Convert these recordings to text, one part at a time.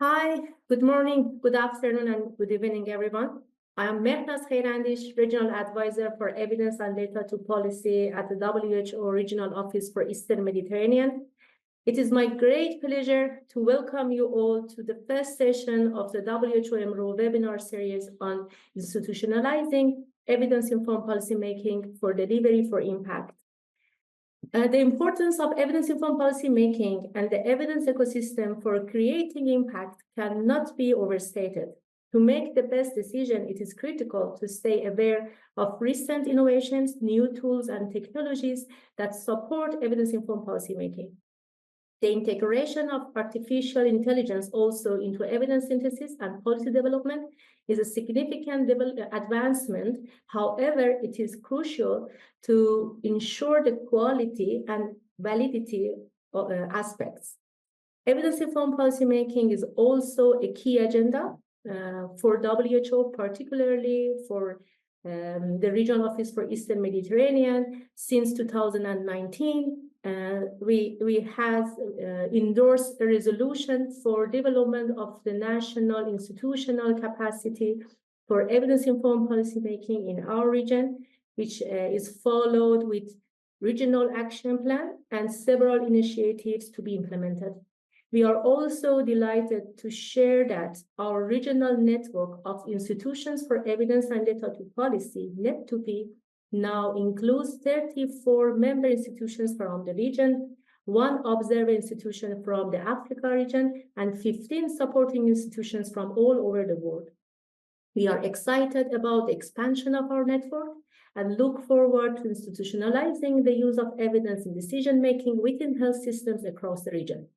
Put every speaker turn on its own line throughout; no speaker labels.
Hi, good morning, good afternoon, and good evening, everyone. I am Mehnaz Khairandish, Regional Advisor for Evidence and Data to Policy at the WHO Regional Office for Eastern Mediterranean. It is my great pleasure to welcome you all to the first session of the WHO MRO webinar series on institutionalizing evidence-informed policymaking for delivery for impact. The importance of evidence-informed policymaking and the evidence ecosystem for creating impact cannot be overstated. To make the best decision, it is critical to stay aware of recent innovations, new tools, and technologies that support evidence-informed policymaking. The integration of artificial intelligence also into evidence synthesis and policy development is a significant advancement. However, it is crucial to ensure the quality and validity of aspects. Evidence-informed policymaking is also a key agenda for WHO, particularly for the Regional Office for Eastern Mediterranean. Since 2019, we have endorsed a resolution for development of the national institutional capacity for evidence-informed policymaking in our region, which is followed with regional action plan and several initiatives to be implemented. We are also delighted to share that our regional network of institutions for evidence and data to policy, NEDtP, now includes 34 member institutions from the region, 1 observer institution from the Africa region, and 15 supporting institutions from all over the world. We are excited about the expansion of our network and look forward to institutionalizing the use of evidence in decision-making within health systems across the region.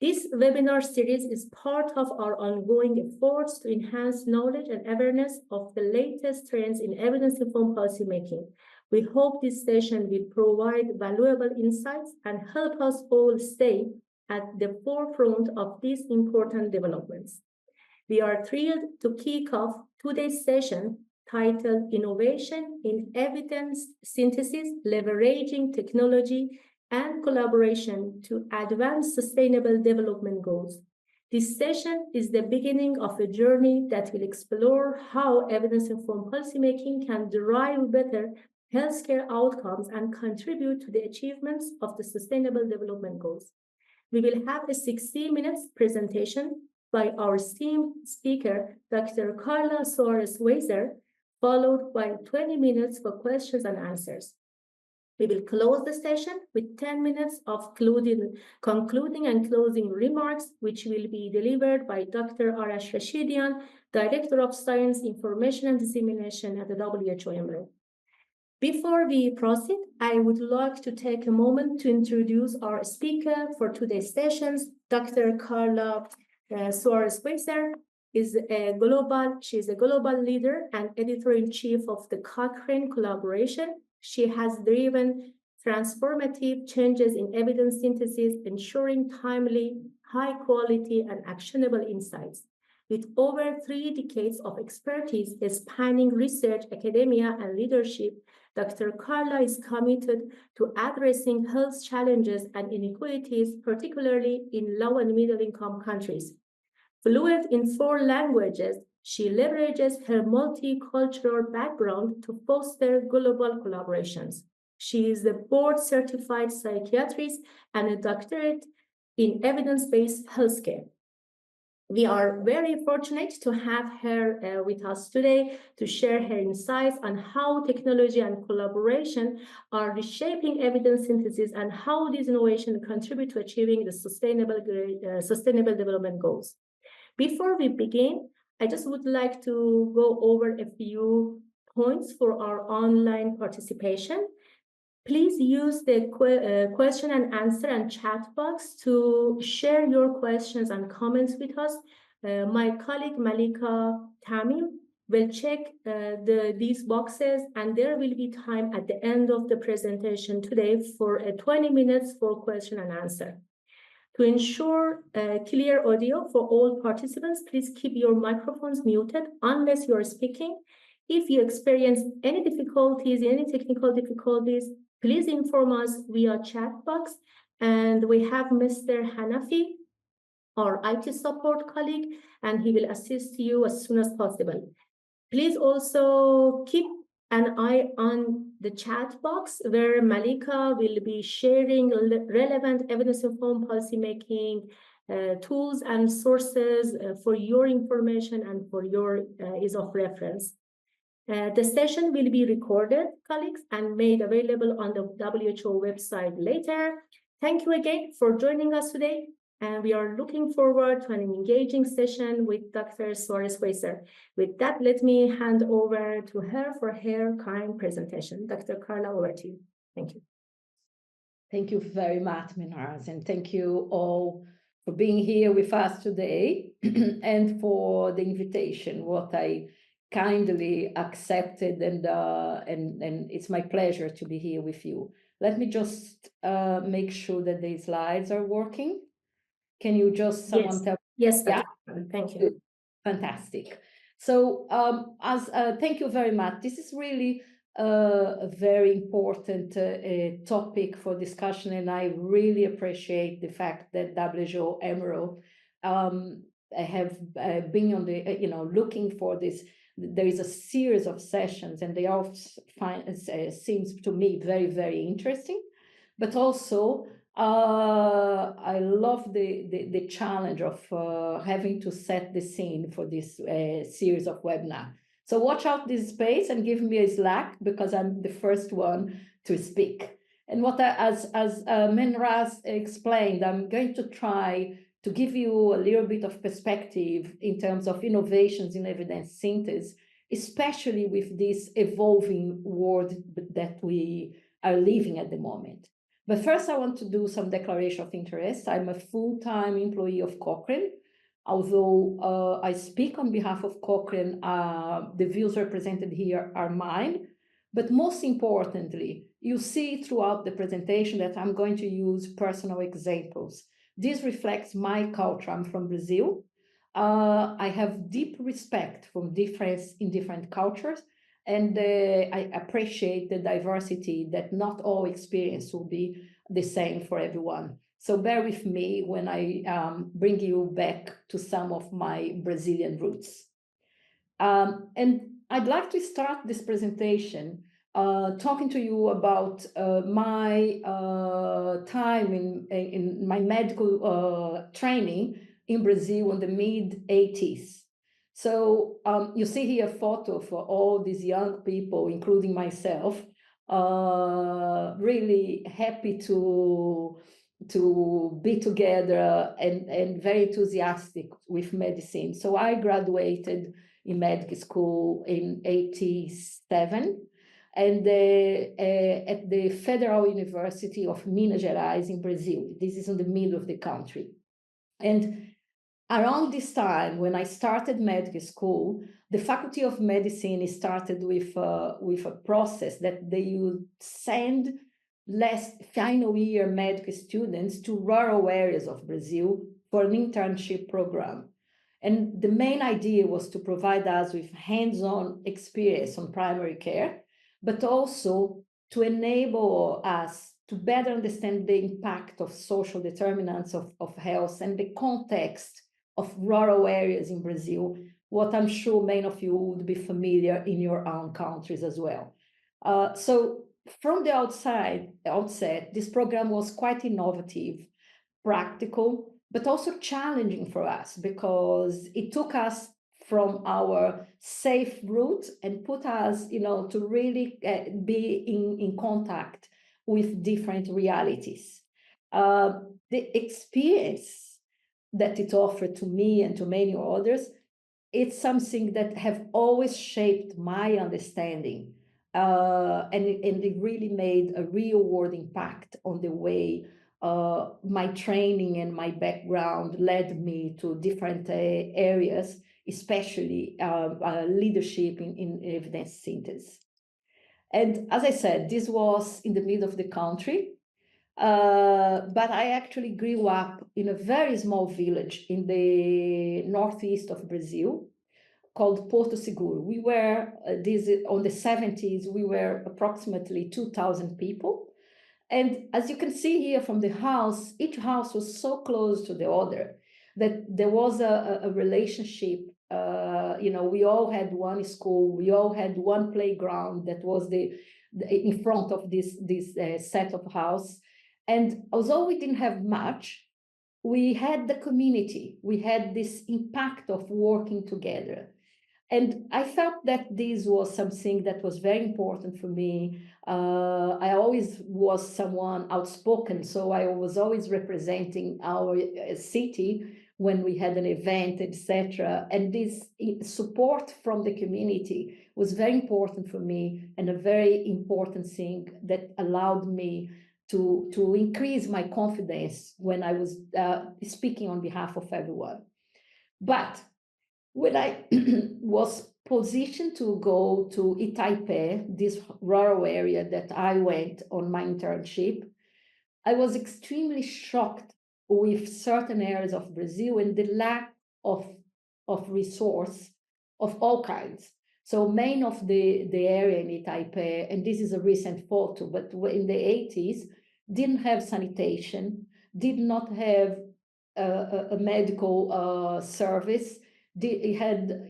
This webinar series is part of our ongoing efforts to enhance knowledge and awareness of the latest trends in evidence-informed policymaking. We hope this session will provide valuable insights and help us all stay at the forefront of these important developments. We are thrilled to kick off today's session titled Innovation in Evidence Synthesis, Leveraging Technology and Collaboration to Advance Sustainable Development Goals. This session is the beginning of a journey that will explore how evidence-informed policymaking can derive better healthcare outcomes and contribute to the achievements of the Sustainable Development Goals. We will have a 60-minute presentation by our esteemed speaker, Dr. Carla Soares-Weiser, followed by 20 minutes for questions and answers. We will close the session with 10 minutes of concluding and closing remarks, which will be delivered by Dr. Arash Rashidian, Director of Science, Information and Dissemination at the WHO MRO. Before we proceed, I would like to take a moment to introduce our speaker for today's sessions. Dr. Carla Soares-Weiser is she's a global leader and editor-in-chief of the Cochrane Collaboration. She has driven transformative changes in evidence synthesis, ensuring timely, high quality, and actionable insights. With over 3 decades of expertise spanning research, academia, and leadership, Dr. Carla is committed to addressing health challenges and inequalities, particularly in low and middle-income countries. Fluent in 4 languages, she leverages her multicultural background to foster global collaborations. She is a board-certified psychiatrist and a doctorate in evidence-based healthcare. We are very fortunate to have her with us today to share her insights on how technology and collaboration are reshaping evidence synthesis and how these innovations contribute to achieving the sustainable development goals. Before we begin, I just would like to go over a few points for our online participation. Please use the question and answer and chat box to share your questions and comments with us. My colleague Malika Tamim will check these boxes, and there will be time at the end of the presentation today for 20 minutes for question and answer. To ensure clear audio for all participants, please keep your microphones muted unless you are speaking. If you experience any difficulties, any technical difficulties, please inform us via chat box. And we have Mr. Hanafi our IT support colleague, and he will assist you as soon as possible. Please also keep an eye on the chat box where Malika will be sharing relevant evidence-informed policymaking tools and sources for your information and for your ease of reference. The session will be recorded, colleagues, and made available on the WHO website later. Thank you again for joining us today, and we are looking forward to an engaging session with Dr. Suarez-Weiser. With that, let me hand over to her for her kind presentation. Dr. Carla, over to you. Thank you.
Thank you very much, Minhaz, and thank you all for being here with us today and for the invitation, what I kindly accepted, and it's my pleasure to be here with you. Let me just make sure that the slides are working. Can you just someone tell me?
Yes, Dr. Thank you.
Good. Fantastic. So thank you very much. This is really a very important topic for discussion, and I really appreciate the fact that WHO Emerald have been on the looking for this. There is a series of sessions, and they all seems to me very, very interesting, but also I love the challenge of having to set the scene for this series of webinar. So watch out this space and give me a Slack, because I'm the first one to speak. And as Minhaz explained, I'm going to try to give you a little bit of perspective in terms of innovations in evidence synthesis, especially with this evolving world that we are living at the moment. But first, I want to do some declaration of interest. I'm a full-time employee of Cochrane. Although I speak on behalf of Cochrane, the views represented here are mine. But most importantly, you see throughout the presentation that I'm going to use personal examples. This reflects my culture. I'm from Brazil. I have deep respect for difference in different cultures. And I appreciate the diversity that not all experience will be the same for everyone. So bear with me when I bring you back to some of my Brazilian roots. And I'd like to start this presentation talking to you about my time in my medical training in Brazil in the mid-80s. So you see here a photo for all these young people, including myself, really happy to be together and very enthusiastic with medicine. So I graduated in medical school in 87 and at the Federal University of Minas Gerais in Brazil. This is in the middle of the country. And around this time, when I started medical school, the Faculty of Medicine started with a process that they would send final year medical students to rural areas of Brazil for an internship program. And the main idea was to provide us with hands-on experience on primary care, but also to enable us to better understand the impact of social determinants of health and the context of rural areas in Brazil, what I'm sure many of you would be familiar in your own countries as well. So from the outset, this program was quite innovative, practical, but also challenging for us because it took us from our safe route and put us, to really be in contact with different realities. The experience that it offered to me and to many others, it's something that have always shaped my understanding. And it really made a real world impact on the way my training and my background led me to different areas, especially leadership in evidence synthesis. And as I said, this was in the middle of the country. But I actually grew up in a very small village in the northeast of Brazil called Porto Seguro. We were, on the 70s, we were approximately 2,000 people. And as you can see here from the house, each house was so close to the other that there was a relationship. We all had one school, we all had one playground that was in front of this set of house. And although we didn't have much, we had the community, we had this impact of working together. And I felt that this was something that was very important for me. I always was someone outspoken, so I was always representing our city when we had an event, etc. And this support from the community was very important for me, and a very important thing that allowed me to increase my confidence when I was speaking on behalf of everyone. But when I was positioned to go to NEDtP, this rural area that I went on my internship, I was extremely shocked with certain areas of Brazil and the lack of resource of all kinds. So main of the area in NEDtP, and this is a recent photo, but in the 80s, didn't have sanitation, did not have a medical service. It had,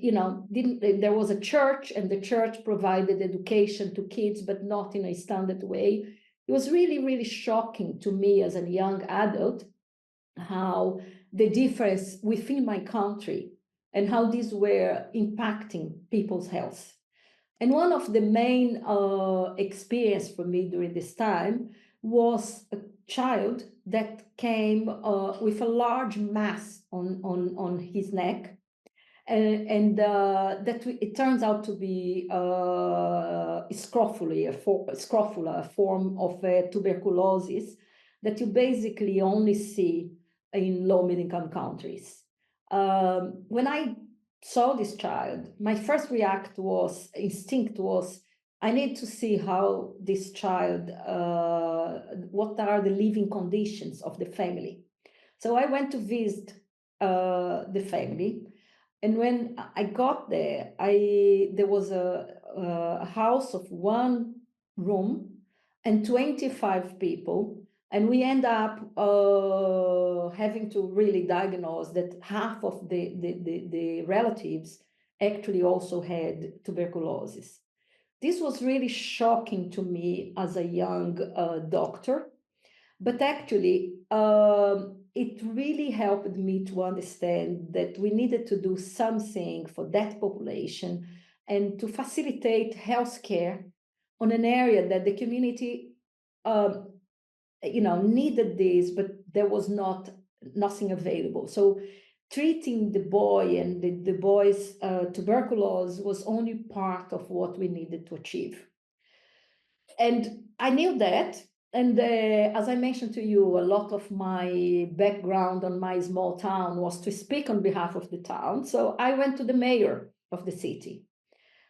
there was a church, and the church provided education to kids, but not in a standard way. It was really, really shocking to me as a young adult how the difference within my country and how these were impacting people's health. And one of the main experience for me during this time was a child that came with a large mass on his neck, and that it turns out to be scrofula, a form of tuberculosis that you basically only see in low-income countries. When I saw this child, my first instinct was, I need to see how this child, what are the living conditions of the family. So I went to visit the family. And when I got there, there was a house of one room and 25 people. And we end up having to really diagnose that half of the relatives actually also had tuberculosis. This was really shocking to me as a young doctor. But actually, it really helped me to understand that we needed to do something for that population and to facilitate healthcare on an area that the community, needed this, but there was nothing available. So treating the boy and the boy's tuberculosis was only part of what we needed to achieve. And I knew that. And as I mentioned to you, a lot of my background on my small town was to speak on behalf of the town. So I went to the mayor of the city.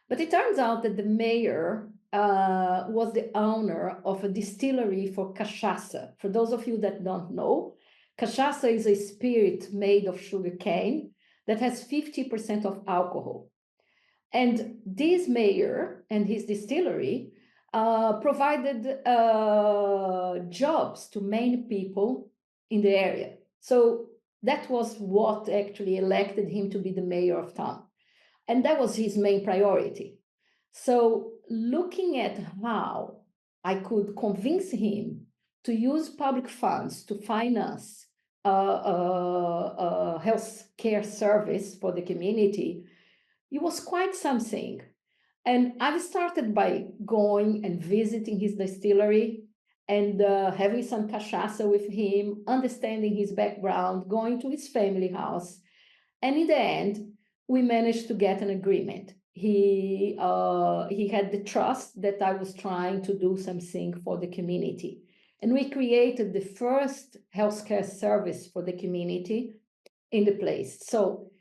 But it turns out that the mayor was the owner of a distillery for cachaça. For those of you that don't know, cachaça is a spirit made of sugarcane that has 50% of alcohol. And this mayor and his distillery provided jobs to many people in the area. So that was what actually elected him to be the mayor of town. And that was his main priority. So looking at how I could convince him to use public funds to finance a health care service for the community, it was quite something. And I started by going and visiting his distillery and having some cachaça with him, understanding his background, going to his family house. And in the end, we managed to get an agreement. He had the trust that I was trying to do something for the community. And we created the first healthcare service for the community in the place. So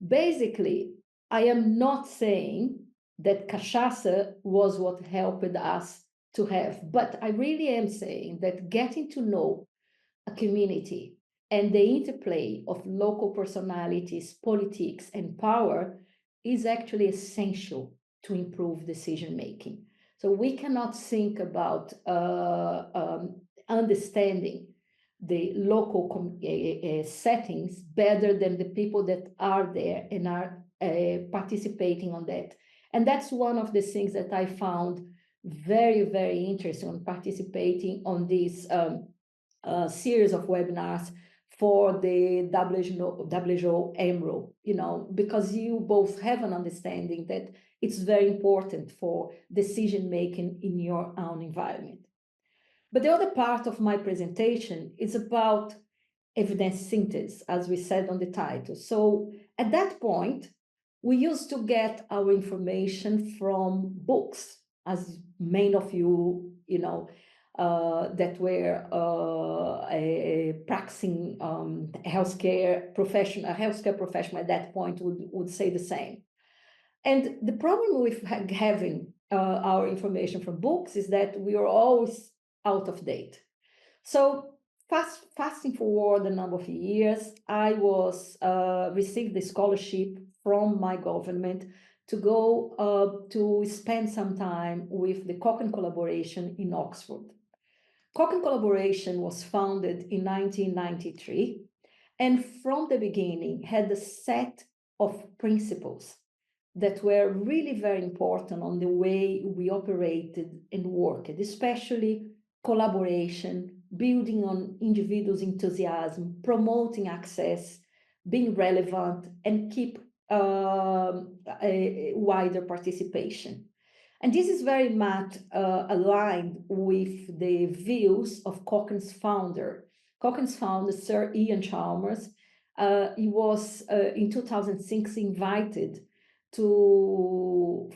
basically, I am not saying that cachaça was what helped us to have, but I really am saying that getting to know a community and the interplay of local personalities, politics, and power is actually essential to improve decision making. So we cannot think about understanding the local settings better than the people that are there and are participating on that. And that's one of the things that I found very, very interesting on participating on this series of webinars for the WHO EMRO, because you both have an understanding that it's very important for decision-making in your own environment. But the other part of my presentation is about evidence synthesis, as we said on the title. So at that point, we used to get our information from books, as many of you, that were practicing healthcare professional at that point would say the same. And the problem with having our information from books is that we are always out of date. So fasting forward a number of years, I was received the scholarship from my government to go to spend some time with the Cochrane Collaboration in Oxford. Cochrane Collaboration was founded in 1993, and from the beginning had a set of principles that were really very important on the way we operated and worked, especially collaboration, building on individuals' enthusiasm, promoting access, being relevant, and keep a wider participation. And this is very much aligned with the views of Cochrane's founder. Cochrane's founder, Sir Ian Chalmers, he was in 2006 invited to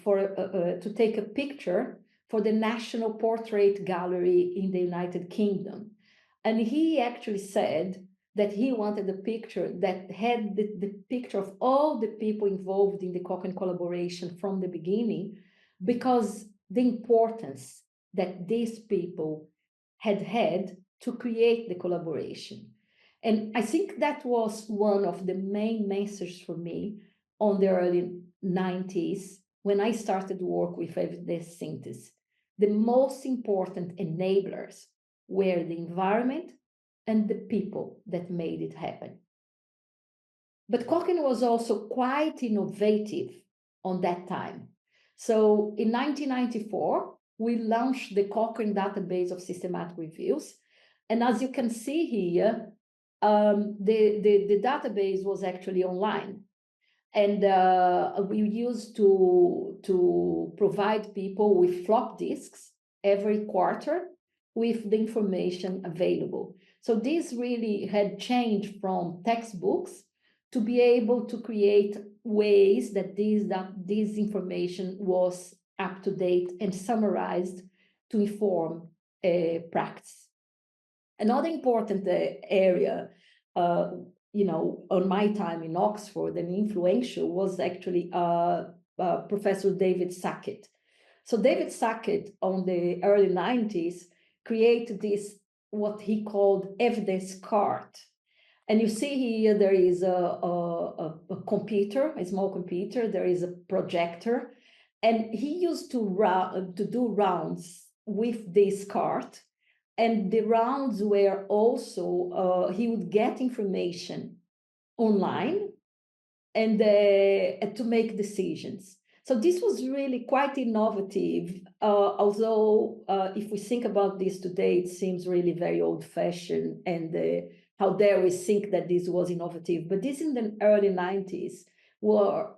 take a picture for the National Portrait Gallery in the United Kingdom. And he actually said that he wanted a picture that had the picture of all the people involved in the Cochrane collaboration from the beginning, because the importance that these people had to create the collaboration. And I think that was one of the main messages for me on the early 90s when I started to work with evidence synthesis. The most important enablers were the environment and the people that made it happen. But Cochrane was also quite innovative on that time. So in 1994, we launched the Cochrane database of systematic reviews. And as you can see here, the database was actually online. And we used to provide people with flop disks every quarter with the information available. So this really had changed from textbooks to be able to create ways that this information was up to date and summarized to inform practice. Another important area, on my time in Oxford and influential was actually Professor David Sackett. So David Sackett on the early 90s created this, what he called evidence card. And you see here, there is a computer, a small computer, there is a projector, and he used to do rounds with this card. And the rounds were also, he would get information online and to make decisions. So this was really quite innovative, although if we think about this today, it seems really very old-fashioned, and how dare we think that this was innovative. But this in the early 90s were,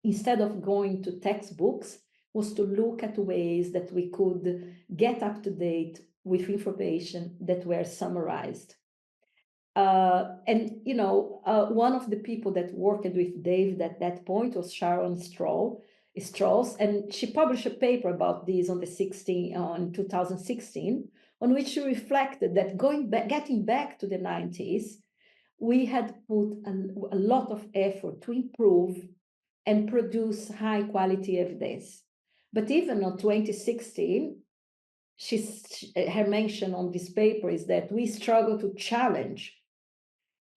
instead of going to textbooks, was to look at ways that we could get up to date with information that were summarized. One of the people that worked with David at that point was Sharon Strauss, and she published a paper about this on 2016, on which she reflected that getting back to the 90s, we had put a lot of effort to improve and produce high quality evidence. But even in 2016, her mention on this paper is that we struggle to challenge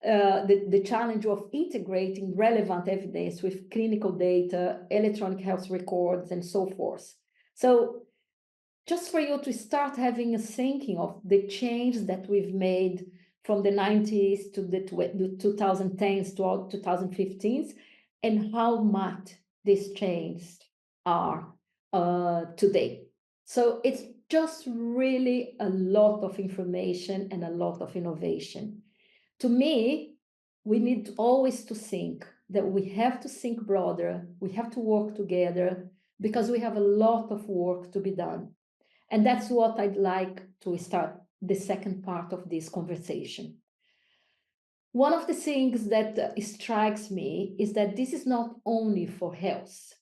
the challenge of integrating relevant evidence with clinical data, electronic health records, and so forth. So just for you to start having a thinking of the change that we've made from the 90s to the 2010s to 2015s, and how much these changes are today. So it's just really a lot of information and a lot of innovation. To me, we need always to think that we have to think broader, we have to work together, because we have a lot of work to be done. And that's what I'd like to start the second part of this conversation. One of the things that strikes me is that this is not only for health.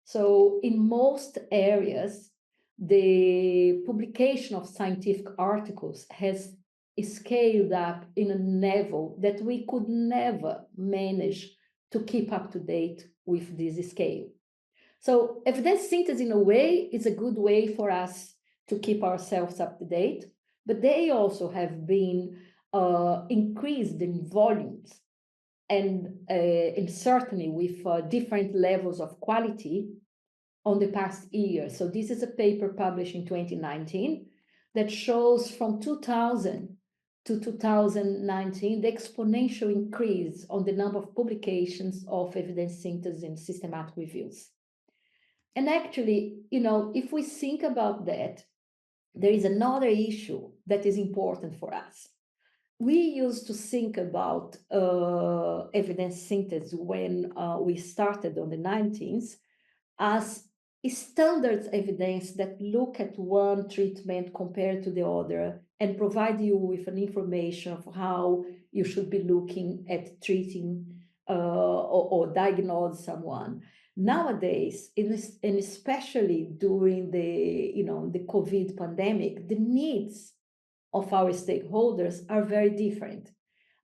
So in most areas, the publication of scientific articles has scaled up in a level that we could never manage to keep up to date with this scale. So evidence synthesis, in a way, is a good way for us to keep ourselves up to date, but they also have been increased in volumes and certainly with different levels of quality on the past year. So this is a paper published in 2019 that shows from 2000 to 2019 the exponential increase on the number of publications of evidence synthesis and systematic reviews. And actually, if we think about that, there is another issue that is important for us. We used to think about evidence synthesis when we started on the 19th as standard evidence that look at one treatment compared to the other and provide you with an information of how you should be looking at treating or diagnose someone. Nowadays, and especially during the COVID pandemic, the needs of our stakeholders are very different.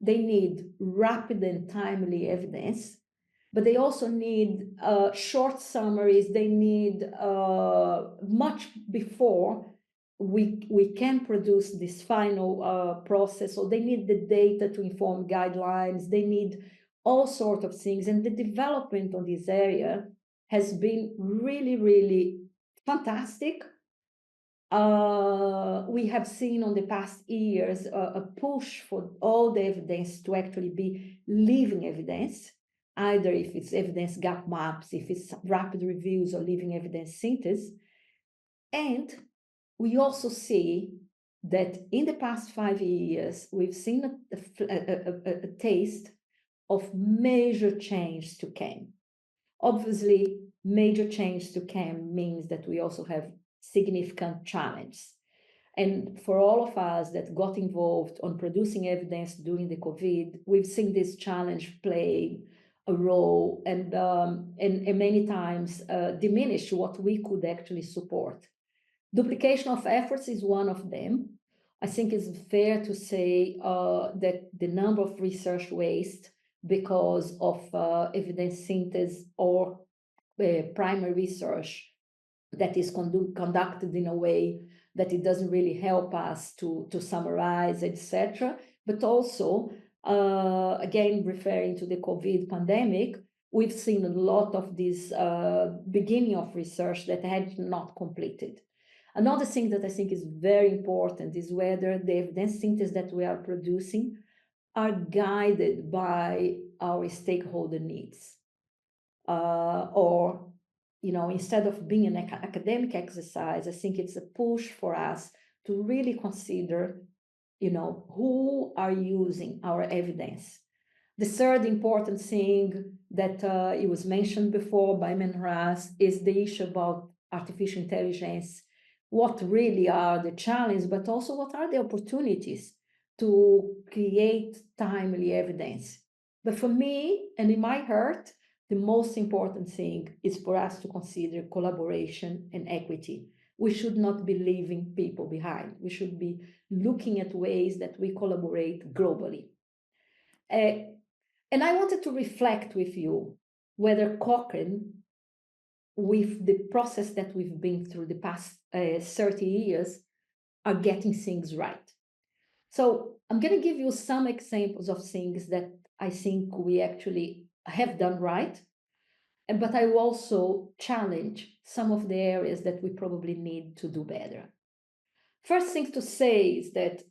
They need rapid and timely evidence, but they also need short summaries. They need much before we can produce this final process. So they need the data to inform guidelines. They need all sorts of things. And the development on this area has been really, really fantastic. We have seen on the past years a push for all the evidence to actually be living evidence, either if it's evidence gap maps, if it's rapid reviews or living evidence synthesis. And we also see that in the past 5 years, we've seen a taste of major change to come. Obviously, major change to come means that we also have significant challenge. And for all of us that got involved on producing evidence during the COVID, we've seen this challenge play a role and many times diminish what we could actually support. Duplication of efforts is one of them. I think it's fair to say that the number of research waste because of evidence synthesis or primary research that is conducted in a way that it doesn't really help us to summarize, etc. But also, again, referring to the COVID pandemic, we've seen a lot of this beginning of research that had not completed. Another thing that I think is very important is whether the evidence synthesis that we are producing are guided by our stakeholder needs. Or, instead of being an academic exercise, I think it's a push for us to really consider, who are using our evidence. The third important thing that it was mentioned before by Menraz is the issue about artificial intelligence. What really are the challenges, but also what are the opportunities to create timely evidence. But for me, and in my heart, the most important thing is for us to consider collaboration and equity. We should not be leaving people behind. We should be looking at ways that we collaborate globally. And I wanted to reflect with you whether Cochrane, with the process that we've been through the past 30 years, are getting things right. So I'm going to give you some examples of things that I think we actually have done right, but I will also challenge some of the areas that we probably need to do better. First thing to say is that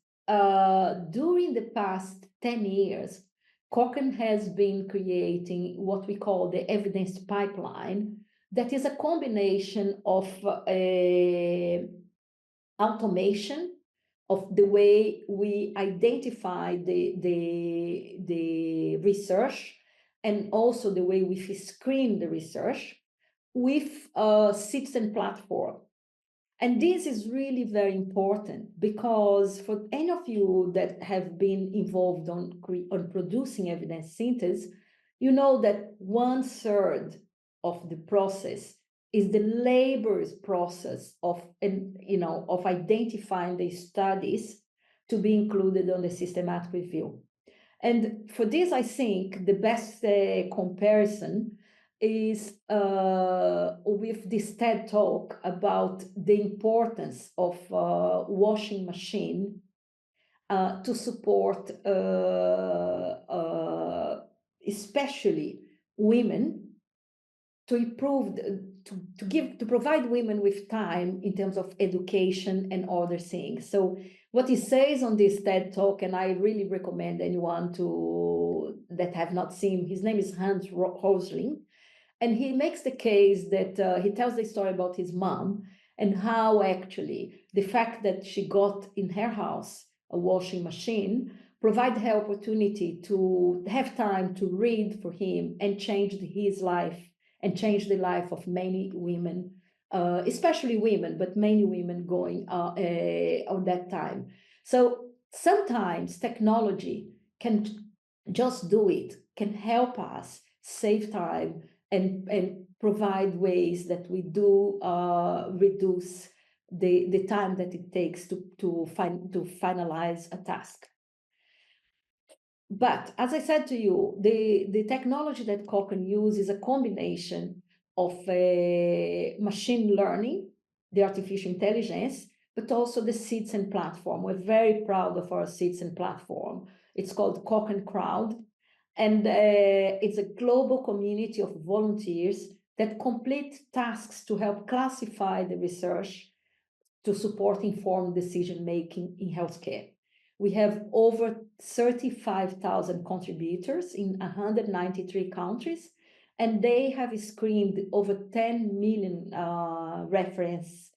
during the past 10 years, Cochrane has been creating what we call the evidence pipeline, that is a combination of automation of the way we identify the research, and also the way we screen the research with a citizen platform. And this is really very important, because for any of you that have been involved on producing evidence synthesis, you know that 1/3 of the process is the laborious process of identifying the studies to be included on the systematic review. And for this, I think the best comparison is with this TED talk about the importance of washing machine to support especially women, to improve to provide women with time in terms of education and other things. So what he says on this TED talk, and I really recommend anyone that have not seen, his name is Hans Rosling, and he makes the case that he tells the story about his mom, and how actually the fact that she got in her house a washing machine provide her opportunity to have time to read for him and change his life and change the life of many women, especially women, but many women going on that time. So sometimes technology can just do it, can help us save time and provide ways that we do reduce the time that it takes to finalize a task. But as I said to you, the technology that Cochrane uses is a combination of machine learning, the artificial intelligence, but also the citizen platform. We're very proud of our citizen platform. It's called Cochrane Crowd, and it's a global community of volunteers that complete tasks to help classify the research to support informed decision-making in healthcare. We have over 35,000 contributors in 193 countries, and they have screened over 10 million reference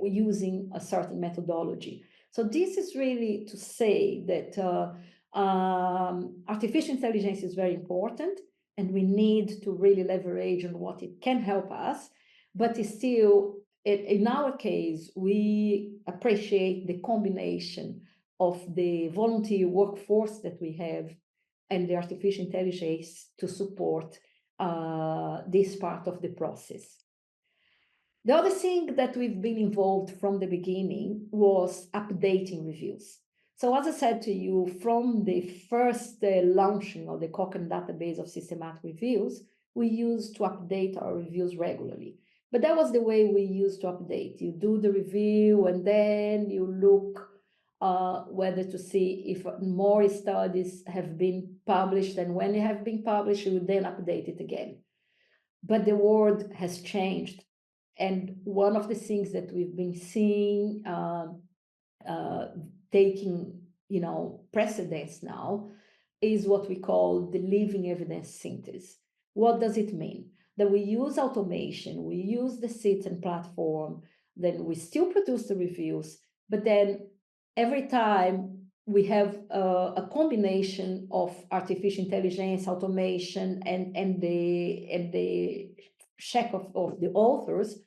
using a certain methodology. So this is really to say that artificial intelligence is very important, and we need to really leverage on what it can help us, but it's still, in our case, we appreciate the combination of the volunteer workforce that we have and the artificial intelligence to support this part of the process. The other thing that we've been involved from the beginning was updating reviews. So as I said to you, from the first launching of the Cochrane database of systematic reviews, we used to update our reviews regularly. But that was the way we used to update. You do the review and then you look whether to see if more studies have been published, and when they have been published, you would then update it again. But the world has changed. And one of the things that we've been seeing taking precedence now is what we call the living evidence synthesis. What does it mean? That we use automation, we use the citizen platform, then we still produce the reviews, but then every time we have a combination of artificial intelligence, automation, and the check of the authors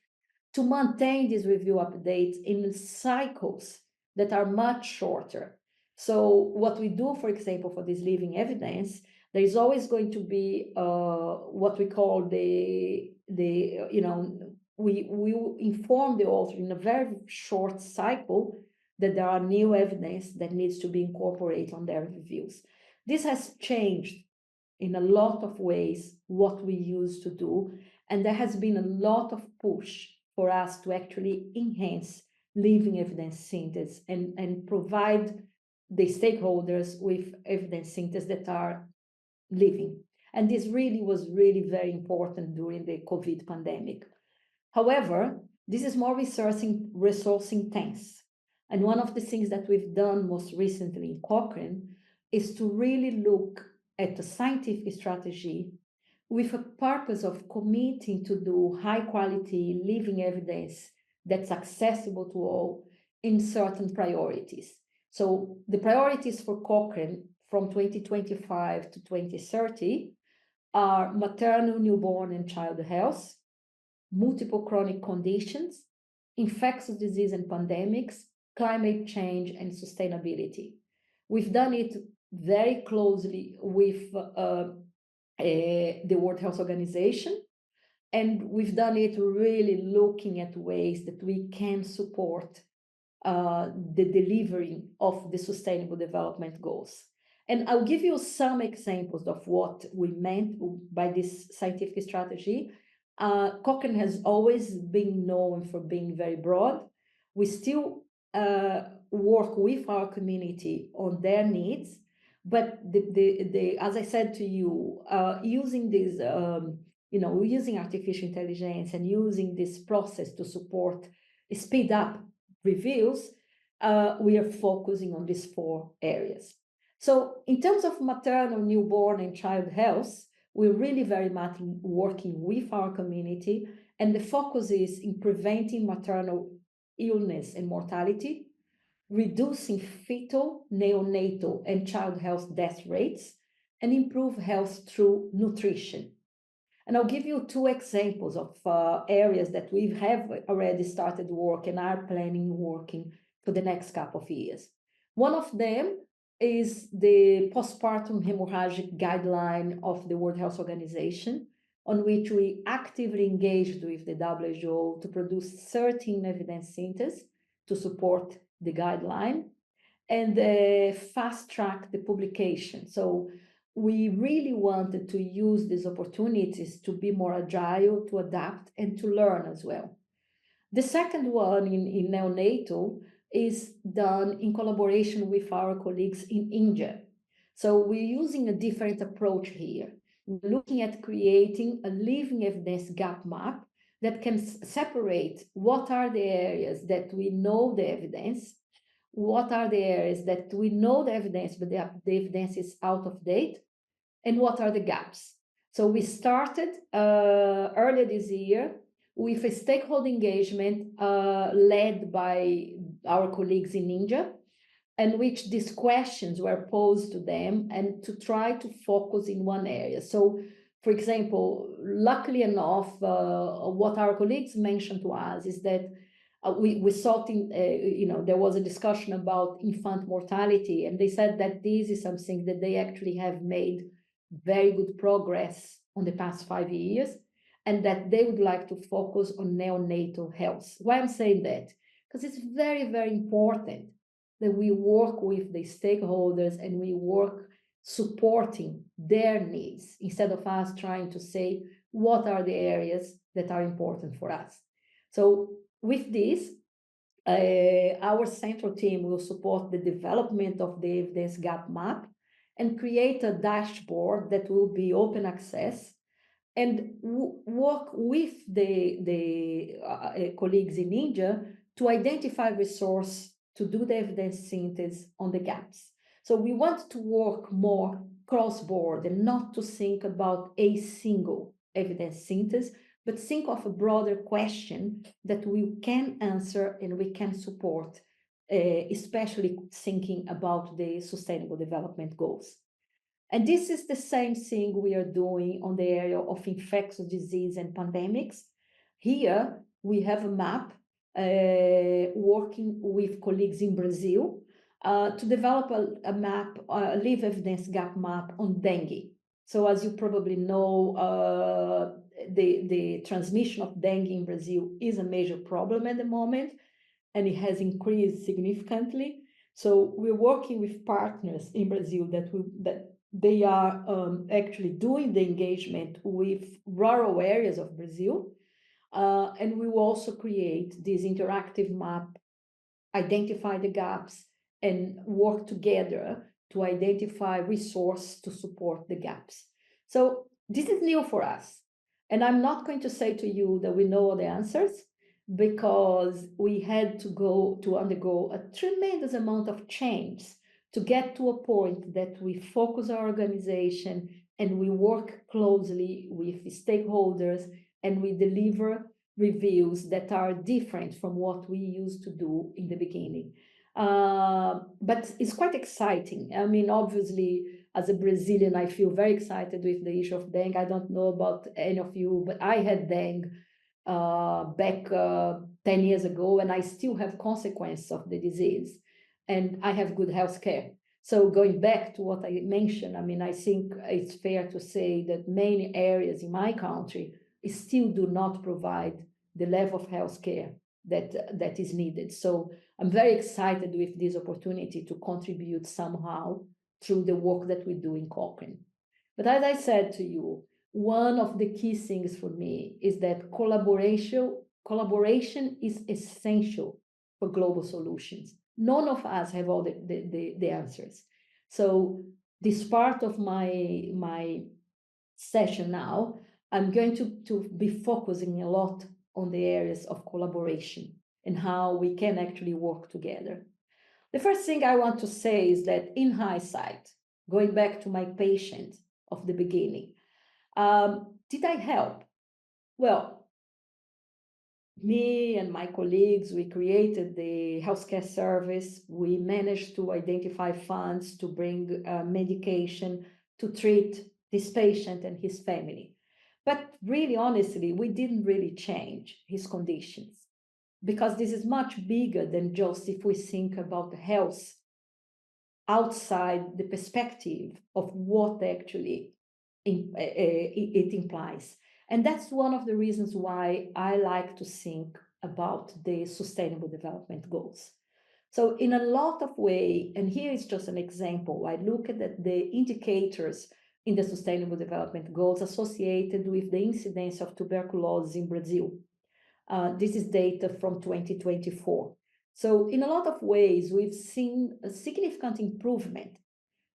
to maintain these review updates in cycles that are much shorter. So what we do, for example, for this living evidence, there is always going to be what we call we inform the author in a very short cycle that there are new evidence that needs to be incorporated on their reviews. This has changed in a lot of ways what we used to do, and there has been a lot of push for us to actually enhance living evidence synthesis and provide the stakeholders with evidence synthesis that are living. And this really was very important during the COVID pandemic. However, This is more resource intense. And one of the things that we've done most recently in Cochrane is to really look at the scientific strategy with a purpose of committing to do high quality living evidence that's accessible to all in certain priorities. So the priorities for Cochrane from 2025 to 2030 are maternal, newborn, and child health, multiple chronic conditions, infectious disease and pandemics, climate change, and sustainability. We've done it very closely with the World Health Organization, and we've done it really looking at ways that we can support the delivery of the Sustainable Development Goals. And I'll give you some examples of what we meant by this scientific strategy. Cochrane has always been known for being very broad. We still work with our community on their needs, but as I said to you, using this, using artificial intelligence and using this process to speed up reviews, we are focusing on these 4 areas. So in terms of maternal, newborn, and child health, we're really very much working with our community, and the focus is in preventing maternal illness and mortality, reducing fetal, neonatal, and child health death rates, and improve health through nutrition. And I'll give you 2 examples of areas that we have already started work and are planning working for the next couple of years. One of them is the postpartum hemorrhagic guideline of the World Health Organization, on which we actively engaged with the WHO to produce 13 evidence syntheses to support the guideline and fast-track the publication. So we really wanted to use these opportunities to be more agile, to adapt, and to learn as well. The second one in neonatal is done in collaboration with our colleagues in India. So we're using a different approach here. We're looking at creating a living evidence gap map that can separate what are the areas that we know the evidence, what are the areas that we know the evidence, but the evidence is out of date, and what are the gaps. So we started earlier this year with a stakeholder engagement led by our colleagues in India, in which these questions were posed to them and to try to focus in one area. So, for example, luckily enough, what our colleagues mentioned to us is that we thought there was a discussion about infant mortality, and they said that this is something that they actually have made very good progress on the past 5 years, and that they would like to focus on neonatal health. Why I'm saying that? Because it's very, very important that we work with the stakeholders and we work supporting their needs instead of us trying to say what are the areas that are important for us. So with this, our central team will support the development of the evidence gap map and create a dashboard that will be open access, and work with the colleagues in India to identify resources to do the evidence synthesis on the gaps. So we want to work more cross-board and not to think about a single evidence synthesis, but think of a broader question that we can answer and we can support, especially thinking about the Sustainable Development Goals. And this is the same thing we are doing on the area of infectious disease and pandemics. Here, we have a map working with colleagues in Brazil to develop a map, a live evidence gap map on dengue. So as you probably know, the transmission of dengue in Brazil is a major problem at the moment, and it has increased significantly. So we're working with partners in Brazil that they are actually doing the engagement with rural areas of Brazil. And we will also create this interactive map, identify the gaps, and work together to identify resources to support the gaps. So this is new for us. And I'm not going to say to you that we know all the answers, because we had to undergo a tremendous amount of change to get to a point that we focus our organization and we work closely with stakeholders and we deliver reviews that are different from what we used to do in the beginning. But it's quite exciting. I mean, obviously, as a Brazilian, I feel very excited with the issue of dengue. I don't know about any of you, but I had dengue back 10 years ago, and I still have consequences of the disease, and I have good health care. So going back to what I mentioned, I mean, I think it's fair to say that many areas in my country still do not provide the level of health care that is needed. So I'm very excited with this opportunity to contribute somehow through the work that we do in Cochrane. But as I said to you, one of the key things for me is that collaboration is essential for global solutions. None of us have all the answers. So this part of my session now, I'm going to be focusing a lot on the areas of collaboration and how we can actually work together. The first thing I want to say is that in hindsight, going back to my patient of the beginning, did I help? Well, me and my colleagues, we created the healthcare service. We managed to identify funds to bring medication to treat this patient and his family. But really, honestly, we didn't really change his conditions because this is much bigger than just if we think about health outside the perspective of what actually it implies. And that's one of the reasons why I like to think about the Sustainable Development Goals. So in a lot of ways, and here is just an example, I look at the indicators in the Sustainable Development Goals associated with the incidence of tuberculosis in Brazil. This is data from 2024. So in a lot of ways, we've seen a significant improvement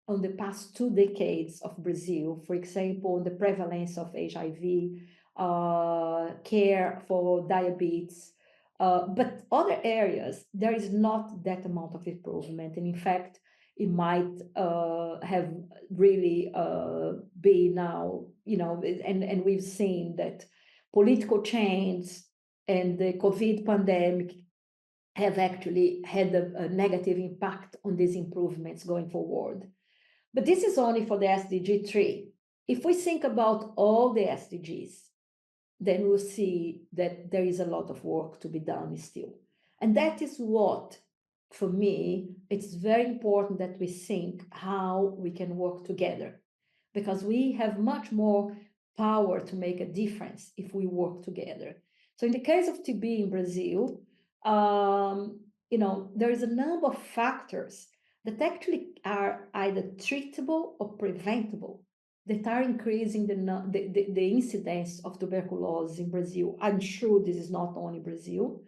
on the past 2 decades of Brazil, for example, the prevalence of HIV, care for diabetes, but other areas, there is not that amount of improvement. And in fact, it might have really been now, and we've seen that political change and the COVID pandemic have actually had a negative impact on these improvements going forward. But this is only for the SDG 3. If we think about all the SDGs, then we'll see that there is a lot of work to be done still. And that is what, for me, it's very important that we think how we can work together, because we have much more power to make a difference if we work together. So in the case of TB in Brazil, there is a number of factors that actually are either treatable or preventable that are increasing the incidence of tuberculosis in Brazil. I'm sure this is not only Brazil.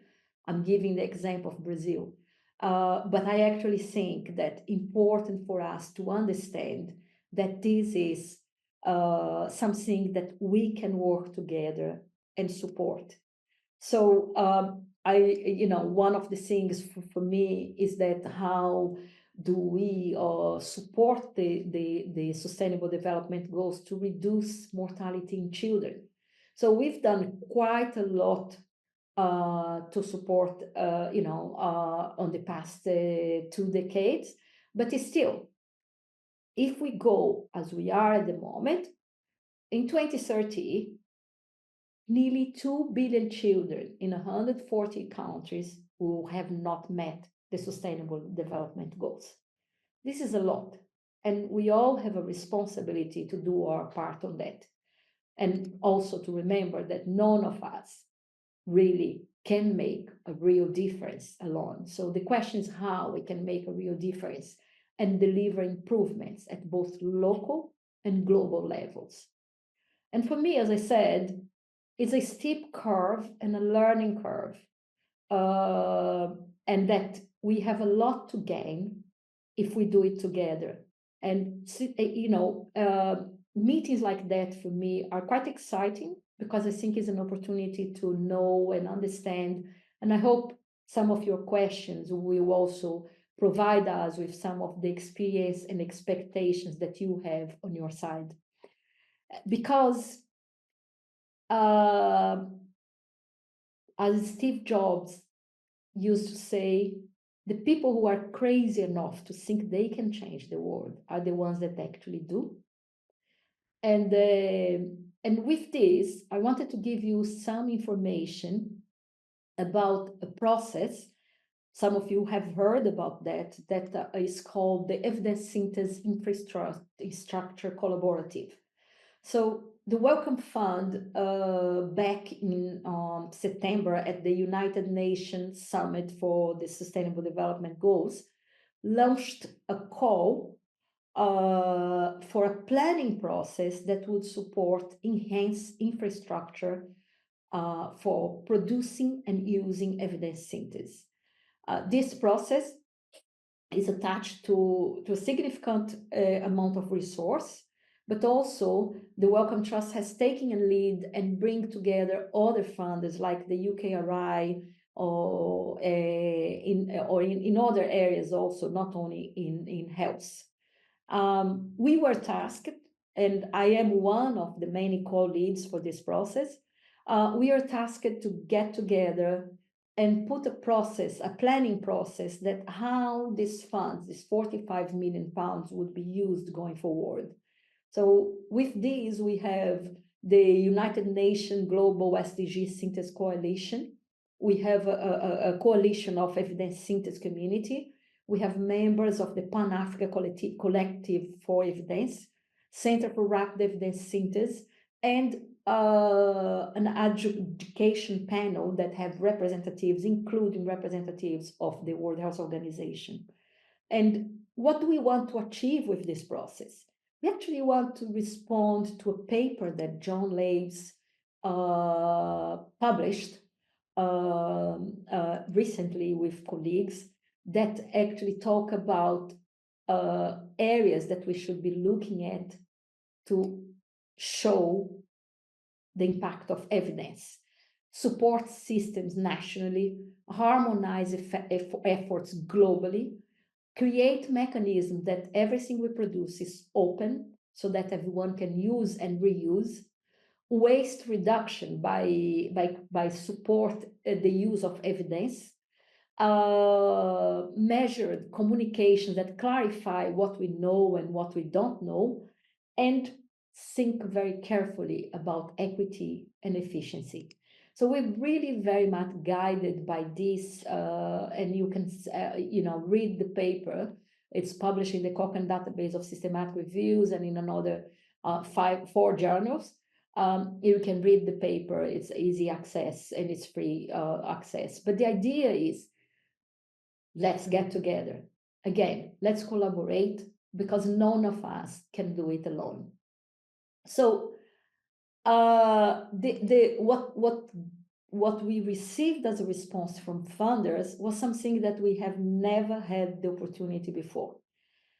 I'm giving the example of Brazil. But I actually think that important for us to understand that this is something that we can work together and support. So one of the things for me is that how do we support the Sustainable Development Goals to reduce mortality in children? So we've done quite a lot to support, on the past 2 decades, but still, if we go as we are at the moment, in 2030, nearly 2 billion children in 140 countries who have not met the Sustainable Development Goals. This is a lot, and we all have a responsibility to do our part on that. And also to remember that none of us really can make a real difference alone. So the question is how we can make a real difference and deliver improvements at both local and global levels. And for me, as I said, it's a steep curve and a learning curve, and that we have a lot to gain if we do it together. And meetings like that for me are quite exciting because I think it's an opportunity to know and understand. And I hope some of your questions will also provide us with some of the experience and expectations that you have on your side. Because as Steve Jobs used to say, the people who are crazy enough to think they can change the world are the ones that actually do. And with this, I wanted to give you some information about a process. Some of you have heard about that is called the Evidence Synthesis Infrastructure Collaborative. So the Wellcome Fund, back in September at the United Nations Summit for the Sustainable Development Goals, launched a call for a planning process that would support enhanced infrastructure for producing and using evidence synthesis. This process is attached to a significant amount of resource, but also the Wellcome Trust has taken a lead and bring together other funders like the UKRI or in other areas also, not only in health. We were tasked, and I am one of the many co-leads for this process. We are tasked to get together and put a planning process that how these funds, this 45 million pounds, would be used going forward. So with these, we have the United Nations Global SDG Synthesis Coalition. We have a coalition of evidence synthesis community. We have members of the Pan-Africa Collective for Evidence, Center for Rapid Evidence Synthesis, and an adjudication panel that have representatives, including representatives of the World Health Organization. And what do we want to achieve with this process? We actually want to respond to a paper that John Laves published recently with colleagues that actually talk about areas that we should be looking at to show the impact of evidence, support systems nationally, harmonize efforts globally, create mechanisms that everything we produce is open so that everyone can use and reuse, waste reduction by support the use of evidence, measured communication that clarify what we know and what we don't know, and think very carefully about equity and efficiency. So we're really very much guided by this, and you can read the paper. It's published in the Cochrane database of systematic reviews and in another 4 journals. You can read the paper. It's easy access and it's free access. But the idea is, let's get together. Again, let's collaborate, because none of us can do it alone. So what we received as a response from funders was something that we have never had the opportunity before.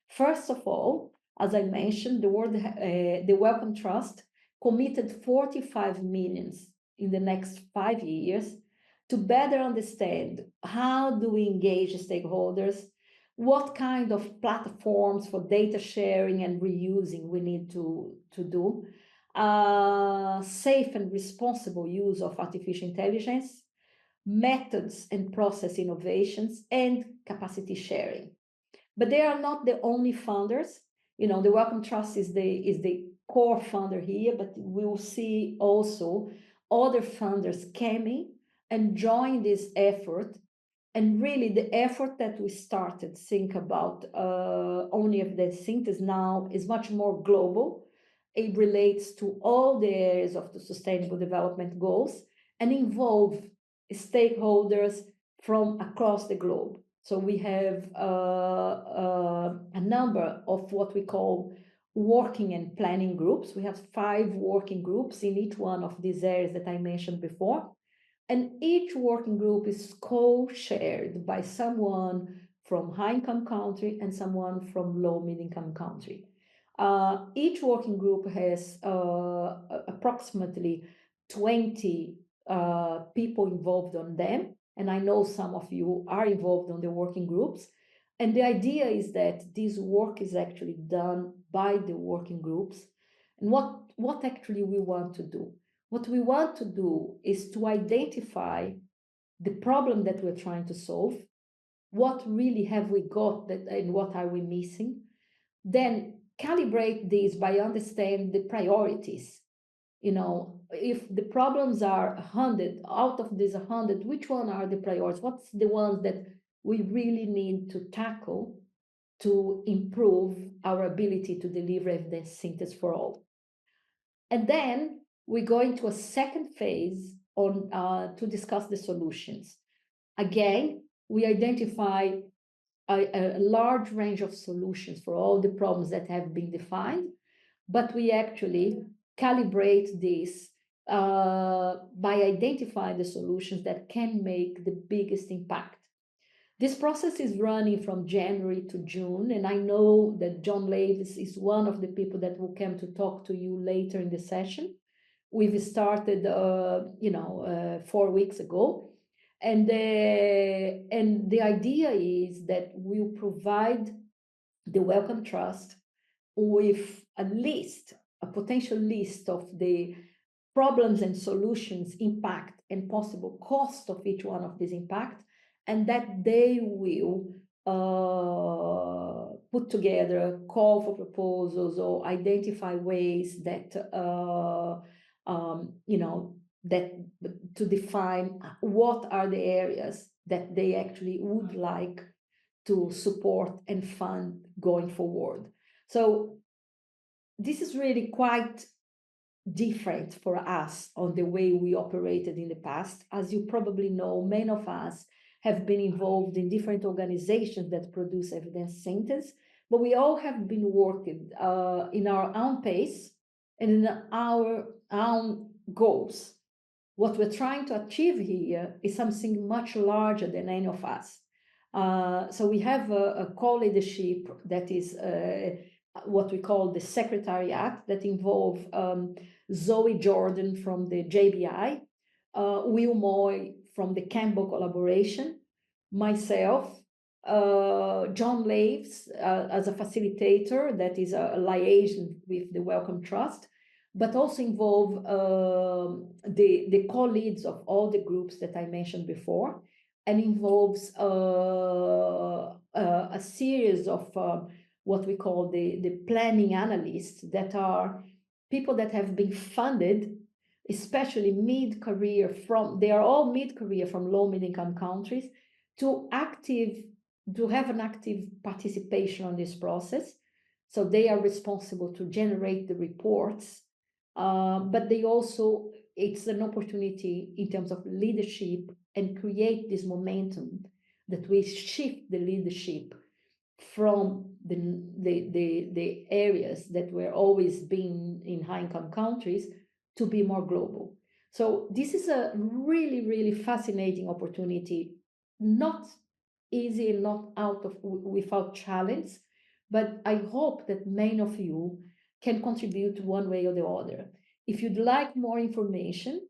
First of all, as I mentioned, the Wellcome Trust committed 45 million in the next 5 years to better understand how do we engage stakeholders, what kind of platforms for data sharing and reusing we need to do, safe and responsible use of artificial intelligence, methods and process innovations, and capacity sharing. But they are not the only funders. The Wellcome Trust is the core funder here, but we will see also other funders coming and join this effort. And really, the effort that we started think about only of the synthesis now is much more global. It relates to all the areas of the Sustainable Development Goals and involve stakeholders from across the globe. So we have a number of what we call working and planning groups. We have 5 working groups in each one of these areas that I mentioned before. And each working group is co-shared by someone from high-income country and someone from low-mid-income country. Each working group has approximately 20 people involved on them. And I know some of you are involved on the working groups. And the idea is that this work is actually done by the working groups. And what actually we want to do? What we want to do is to identify the problem that we're trying to solve. What really have we got that, and what are we missing? Then calibrate this by understanding the priorities. If the problems are 100, out of these 100, which one are the priorities? What's the ones that we really need to tackle to improve our ability to deliver evidence synthesis for all? And then we go into a second phase to discuss the solutions. Again, we identify a large range of solutions for all the problems that have been defined, but we actually calibrate this by identifying the solutions that can make the biggest impact. This process is running from January to June, and I know that John Lavis is one of the people that will come to talk to you later in the session. We've started, 4 weeks ago, and the idea is that we'll provide the Wellcome Trust with a potential list of the problems and solutions, impact, and possible cost of each one of these impact, and that they will put together a call for proposals or identify ways that that to define what are the areas that they actually would like to support and fund going forward. So this is really quite different for us on the way we operated in the past. As you probably know, many of us have been involved in different organizations that produce evidence synthesis, but we all have been working in our own pace and in our own goals. What we're trying to achieve here is something much larger than any of us. So we have a co-leadership that is what we call the Secretariat, that involve Zoe Jordan from the JBI, Will Moy from the Campbell Collaboration, myself, John Laves as a facilitator that is a liaison with the Wellcome Trust, but also involve the co-leads of all the groups that I mentioned before, and involves a series of what we call the planning analysts, that are people that have been funded, especially mid-career they are all mid-career from low middle-income countries, to have an active participation on this process. So they are responsible to generate the reports, but it's an opportunity in terms of leadership and create this momentum that we shift the leadership from the areas that were always been in high-income countries to be more global. So this is a really, really fascinating opportunity, not easy and not without challenge, but I hope that many of you can contribute one way or the other. If you'd like more information,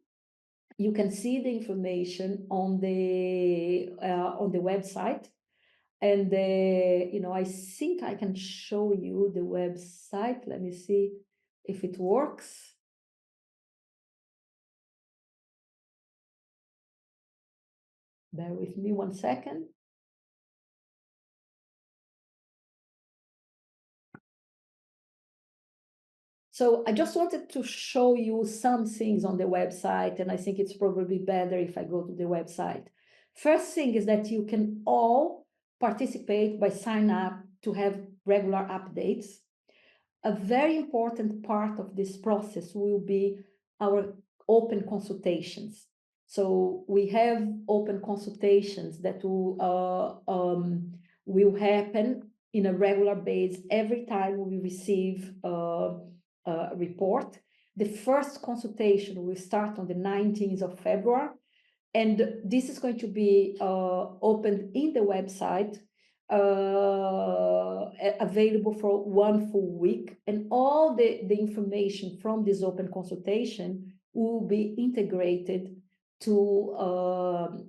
you can see the information on the website. And I think I can show you the website. Let me see if it works. Bear with me 1 second. So I just wanted to show you some things on the website, and I think it's probably better if I go to the website. First thing is that you can all participate by sign up to have regular updates. A very important part of this process will be our open consultations. So we have open consultations that will happen in a regular basis every time we receive a report. The first consultation will start on the 19th of February, and this is going to be opened in the website, available for 1 full week, and all the information from this open consultation will be integrated to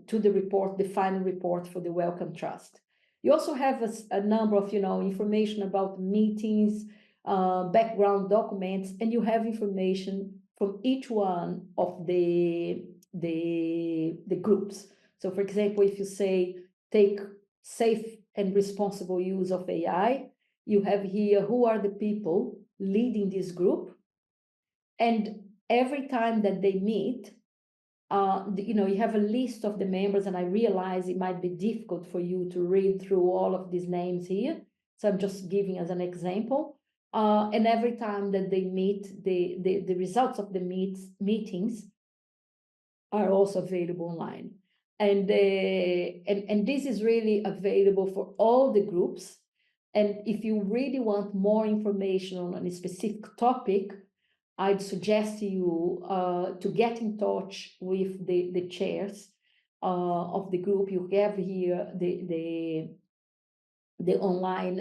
the report, the final report for the Wellcome Trust. You also have a number of, information about meetings, background documents, and you have information from each one of the groups. So, for example, if you say take safe and responsible use of AI, you have here who are the people leading this group, and every time that they meet, you have a list of the members, and I realize it might be difficult for you to read through all of these names here. So I'm just giving as an example. And every time that they meet, the results of the meetings are also available online. And this is really available for all the groups. And if you really want more information on a specific topic, I'd suggest you to get in touch with the chairs of the group. You have here the online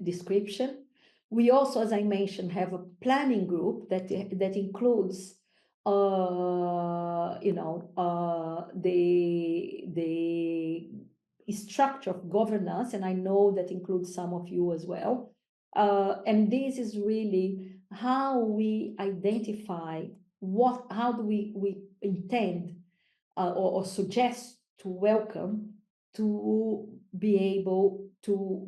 description. We also, as I mentioned, have a planning group that includes the structure of governance, and I know that includes some of you as well. And this is really how we identify how do we intend or suggest to welcome, to be able to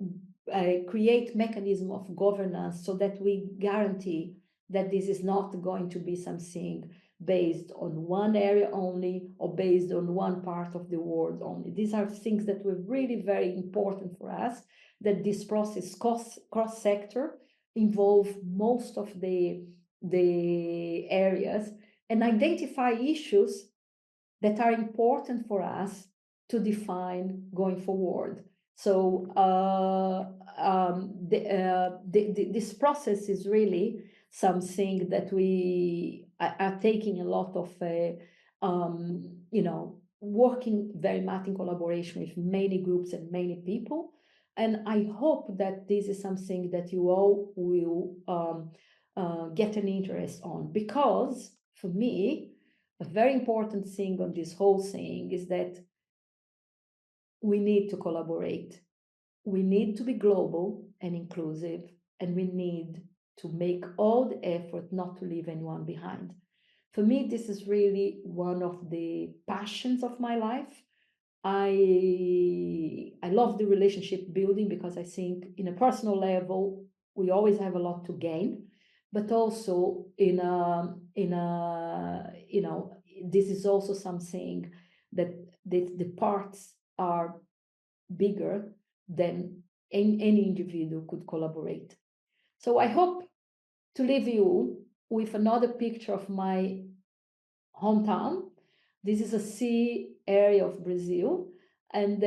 create mechanism of governance so that we guarantee that this is not going to be something based on one area only or based on one part of the world only. These are things that were really very important for us, that this process cross-sector involve most of the areas and identify issues that are important for us to define going forward. So this process is really something that we are taking a lot of, working very much in collaboration with many groups and many people. And I hope that this is something that you all will get an interest on, because for me, a very important thing on this whole thing is that we need to collaborate. We need to be global and inclusive, and we need to make all the effort not to leave anyone behind. For me, this is really one of the passions of my life. I love the relationship building because I think in a personal level, we always have a lot to gain, but also this is also something that the parts are bigger than any individual could collaborate. So I hope to leave you with another picture of my hometown. This is a sea area of Brazil, and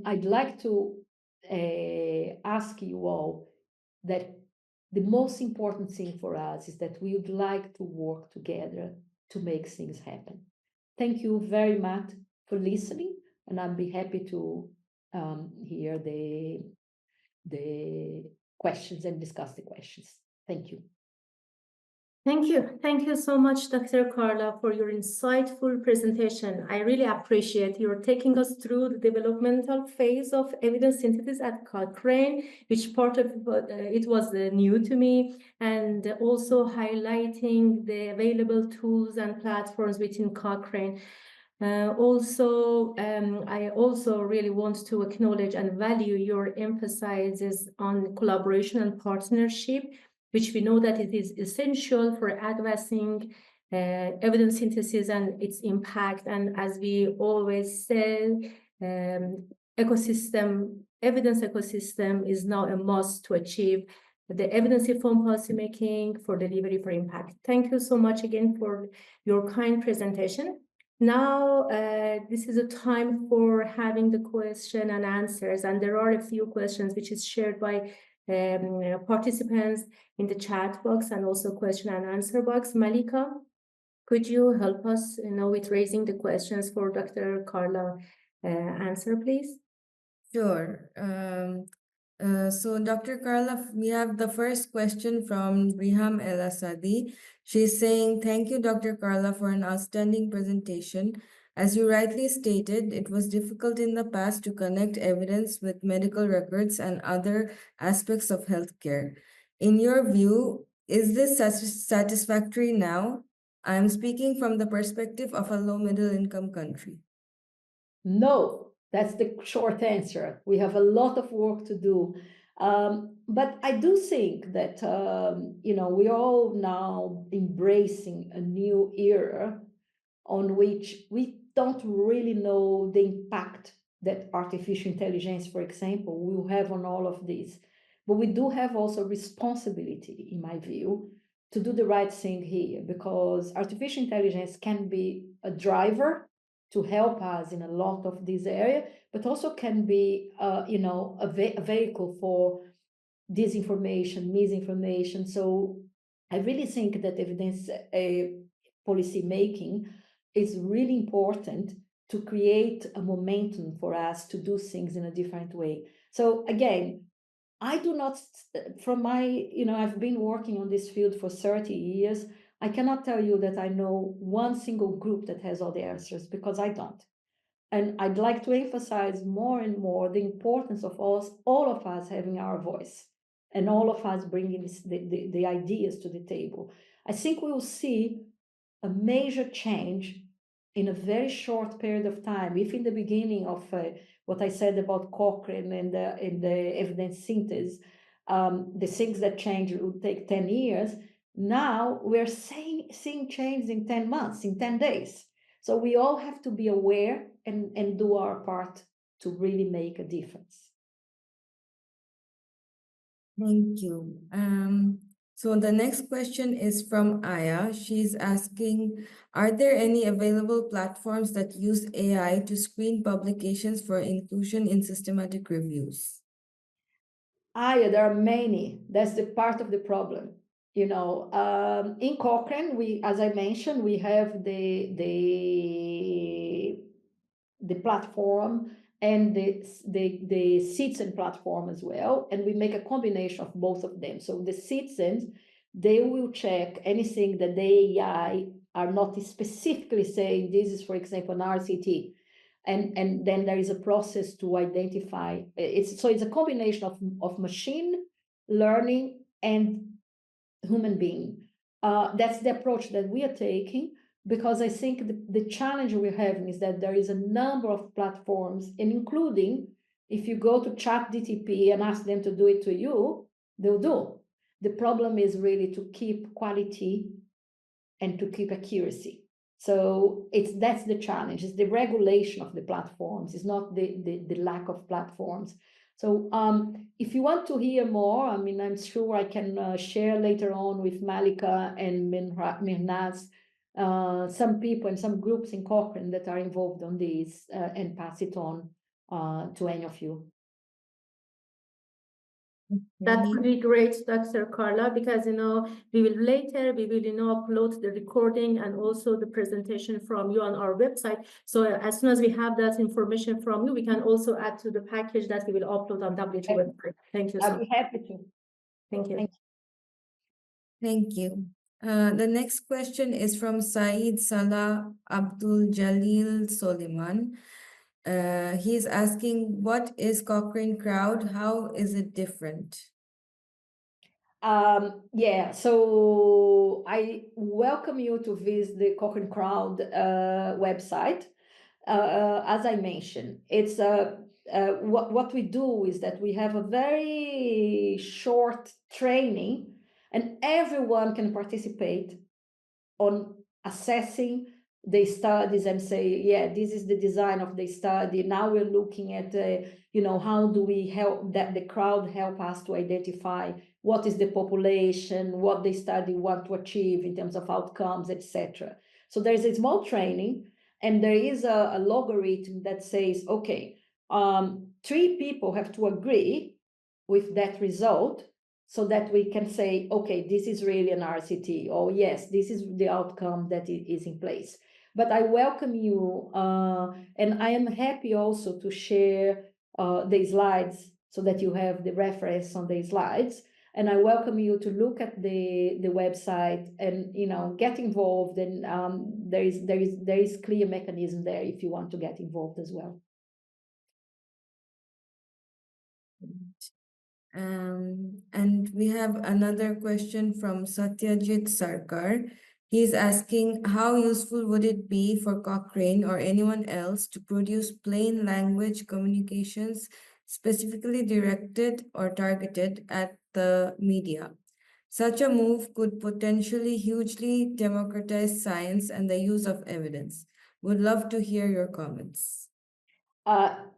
I'd like to ask you all that the most important thing for us is that we would like to work together to make things happen. Thank you very much for listening, and I'll be happy to hear the questions and discuss the questions. Thank you.
Thank you. Thank you so much, Dr. Carla, for your insightful presentation. I really appreciate your taking us through the developmental phase of evidence synthesis at Cochrane, which part of it was new to me, and also highlighting the available tools and platforms within Cochrane. I also really want to acknowledge and value your emphasis on collaboration and partnership, which we know that it is essential for advancing evidence synthesis and its impact. And as we always say, evidence ecosystem is now a must to achieve the evidence-informed policymaking for delivery for impact. Thank you so much again for your kind presentation. Now, this is a time for having the question and answers, and there are a few questions which is shared by participants in the chat box and also question and answer box. Malika, could you help us with raising the questions for Dr. Carla answer, please?
Sure. So, Dr. Carla, we have the first question from Riham El Asadi. She's saying, "Thank you, Dr. Carla, for an outstanding presentation. As you rightly stated, it was difficult in the past to connect evidence with medical records and other aspects of healthcare. In your view, is this satisfactory now? I'm speaking from the perspective of a low middle income country."
No, that's the short answer. We have a lot of work to do. But I do think that, we're all now embracing a new era on which we don't really know the impact that artificial intelligence, for example, will have on all of this. But we do have also responsibility, in my view, to do the right thing here, because artificial intelligence can be a driver to help us in a lot of this area, but also can be, a vehicle for disinformation, misinformation. So I really think that evidence policy making is really important to create a momentum for us to do things in a different way. So again, I do not, from my, I've been working on this field for 30 years. I cannot tell you that I know one single group that has all the answers, because I don't. And I'd like to emphasize more and more the importance of us, all of us having our voice, and all of us bringing the ideas to the table. I think we will see a major change in a very short period of time. If in the beginning of what I said about Cochrane and the evidence synthesis, the things that change would take 10 years, now we're seeing change in 10 months, in 10 days. So we all have to be aware and do our part to really make a difference.
Thank you. So the next question is from Aya. She's asking, are there any available platforms that use AI to screen publications for inclusion in systematic reviews?
There are many. That's the part of the problem. In Cochrane, as I mentioned, we have the platform and the citizen platform as well, and we make a combination of both of them. So the citizens, they will check anything that the AI are not specifically saying this is, for example, an RCT, and then there is a process to identify. It's a combination of machine learning and human being. That's the approach that we are taking, because I think the challenge we're having is that there is a number of platforms, and including if you go to ChatGPT and ask them to do it to you, they'll do. The problem is really to keep quality and to keep accuracy. So that's the challenge. It's the regulation of the platforms. It's not the lack of platforms. So if you want to hear more, I'm sure I can share later on with Malika and Mirnaz some people and some groups in Cochrane that are involved on this, and pass it on to any of you.
That would be great, Dr. Carla, because we will upload the recording and also the presentation from you on our website. So as soon as we have that information from you, we can also add to the package that we will upload on WHO website. Thank you so much.
I'll be happy to.
Thank you.
Thank you. The next question is from Saeed Salah Abdul Jalil Soliman. He's asking, what is Cochrane Crowd? How is it different?
So I welcome you to visit the Cochrane Crowd website. As I mentioned, it's what we do is that we have a very short training, and everyone can participate on assessing the studies and say, yeah, this is the design of the study. Now we're looking at, how do we help that the crowd help us to identify what is the population, what the study want to achieve in terms of outcomes, etc. So there's a small training, and there is a logarithm that says, okay, 3 people have to agree with that result, so that we can say, okay, this is really an RCT, or yes, this is the outcome that is in place. But I welcome you, and I am happy also to share the slides so that you have the reference on the slides. And I welcome you to look at the website and get involved. And there is clear mechanism there if you want to get involved as well.
And we have another question from Satyajit Sarkar. He's asking, how useful would it be for Cochrane or anyone else to produce plain language communications specifically directed or targeted at the media? Such a move could potentially hugely democratize science and the use of evidence. Would love to hear your comments.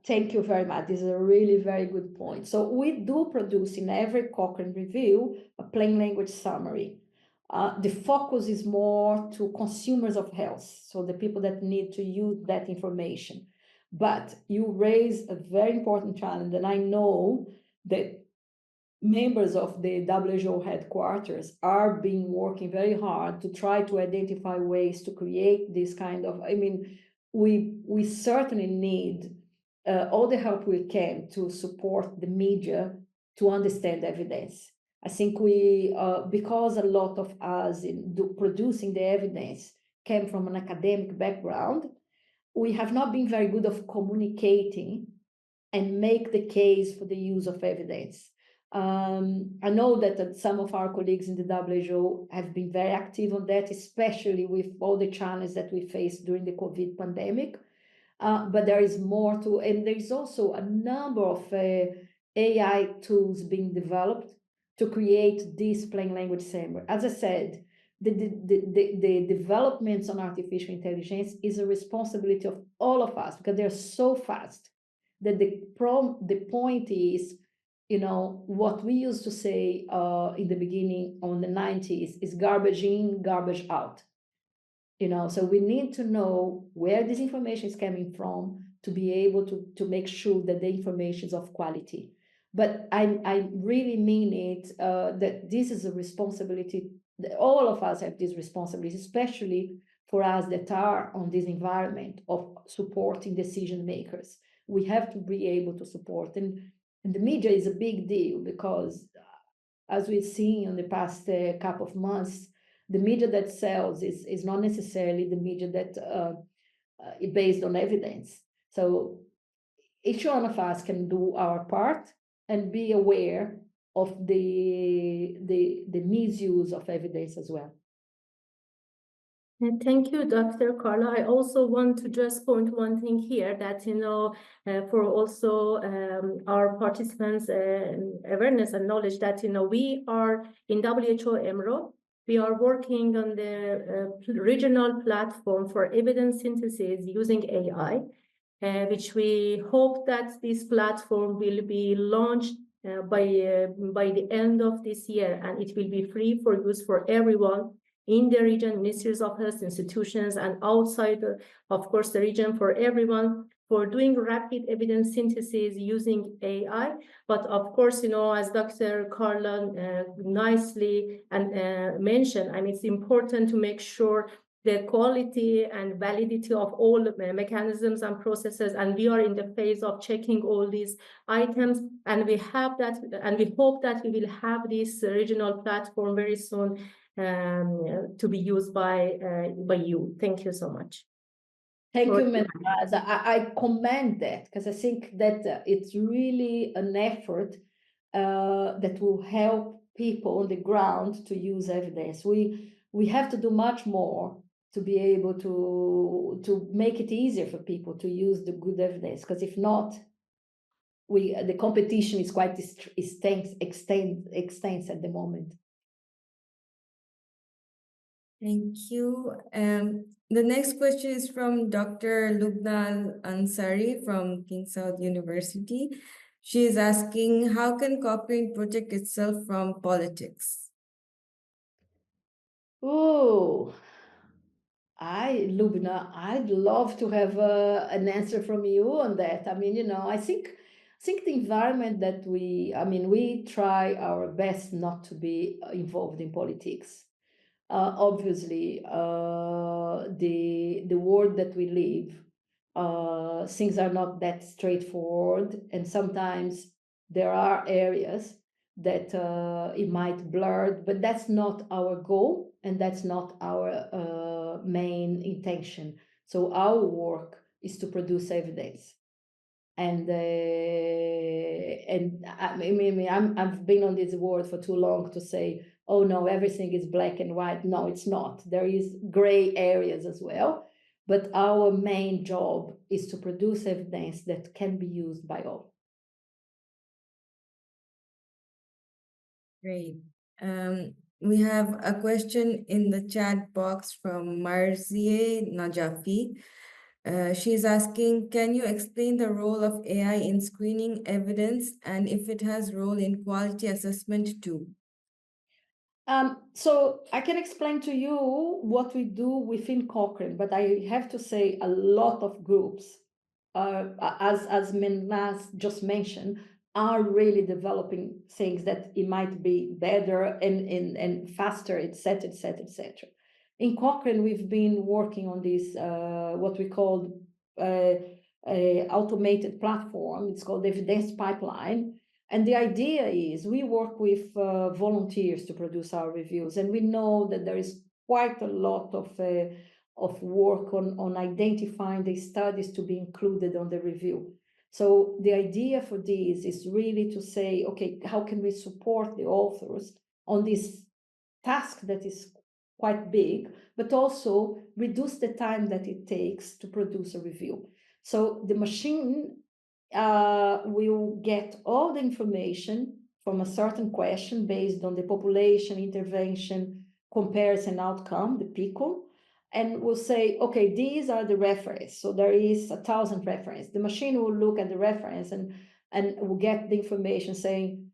Thank you very much. This is a really very good point. So we do produce in every Cochrane review a plain language summary. The focus is more to consumers of health, so the people that need to use that information. But you raise a very important challenge, and I know that members of the WHO headquarters are working very hard to try to identify ways to create this kind of, we certainly need all the help we can to support the media to understand evidence. I think we, because a lot of us in producing the evidence came from an academic background, we have not been very good of communicating and make the case for the use of evidence. I know that some of our colleagues in the WHO have been very active on that, especially with all the challenges that we faced during the COVID pandemic. But there is more to, and there is also a number of AI tools being developed to create this plain language summary. As I said, the developments on artificial intelligence is a responsibility of all of us because they're so fast that the point is, what we used to say in the beginning on the 90s is garbage in, garbage out. So we need to know where this information is coming from to be able to make sure that the information is of quality. But I really mean it, that this is a responsibility, that all of us have this responsibility, especially for us that are on this environment of supporting decision makers. We have to be able to support. And the media is a big deal because, as we've seen in the past couple of months, the media that sells is not necessarily the media that is based on evidence. So each one of us can do our part and be aware of the misuse of evidence as well.
Thank you, Dr. Carla. I also want to just point one thing here that, for also our participants awareness and knowledge that, we are in WHO EMRO, we are working on the regional platform for evidence synthesis using AI, which we hope that this platform will be launched by the end of this year, and it will be free for use for everyone in the region, ministries of health, institutions, and outside, of course, the region, for everyone, for doing rapid evidence synthesis using AI. But of course, as Dr. Carla nicely mentioned, it's important to make sure the quality and validity of all mechanisms and processes, and we are in the phase of checking all these items, and we have that, and we hope that we will have this regional platform very soon to be used by you. Thank you so much.
Thank you, Menaz. I commend that because I think that it's really an effort that will help people on the ground to use evidence. We have to do much more to be able to make it easier for people to use the good evidence, because if not, the competition is quite extensive at the moment.
Thank you. The next question is from Dr. Lubna Ansari from King Saud University. She is asking, how can Cochrane protect itself from politics?
Oh, Lubna, I'd love to have an answer from you on that. I think the environment that we try our best not to be involved in politics. Obviously, the world that we live, things are not that straightforward, and sometimes there are areas that it might blur, but that's not our goal and that's not our main intention. So our work is to produce evidence. And I've been on this word for too long to say, oh no, everything is black and white. No, it's not. There is gray areas as well. But our main job is to produce evidence that can be used by all.
Great. We have a question in the chat box from Marzie Najafi. She's asking, can you explain the role of AI in screening evidence and if it has role in quality assessment too?
So I can explain to you what we do within Cochrane, but I have to say a lot of groups, as Menas just mentioned, are really developing things that it might be better and faster, etc., etc., etc. In Cochrane, we've been working on this, what we call a automated platform. It's called Evidence Pipeline. And the idea is we work with volunteers to produce our reviews, and we know that there is quite a lot of work on identifying the studies to be included on the review. So the idea for this is really to say, okay, how can we support the authors on this task that is quite big, but also reduce the time that it takes to produce a review. So the machine will get all the information from a certain question based on the population, intervention, comparison outcome, the PICO, and will say, okay, these are the reference. So there is 1,000 reference. The machine will look at the reference and will get the information saying,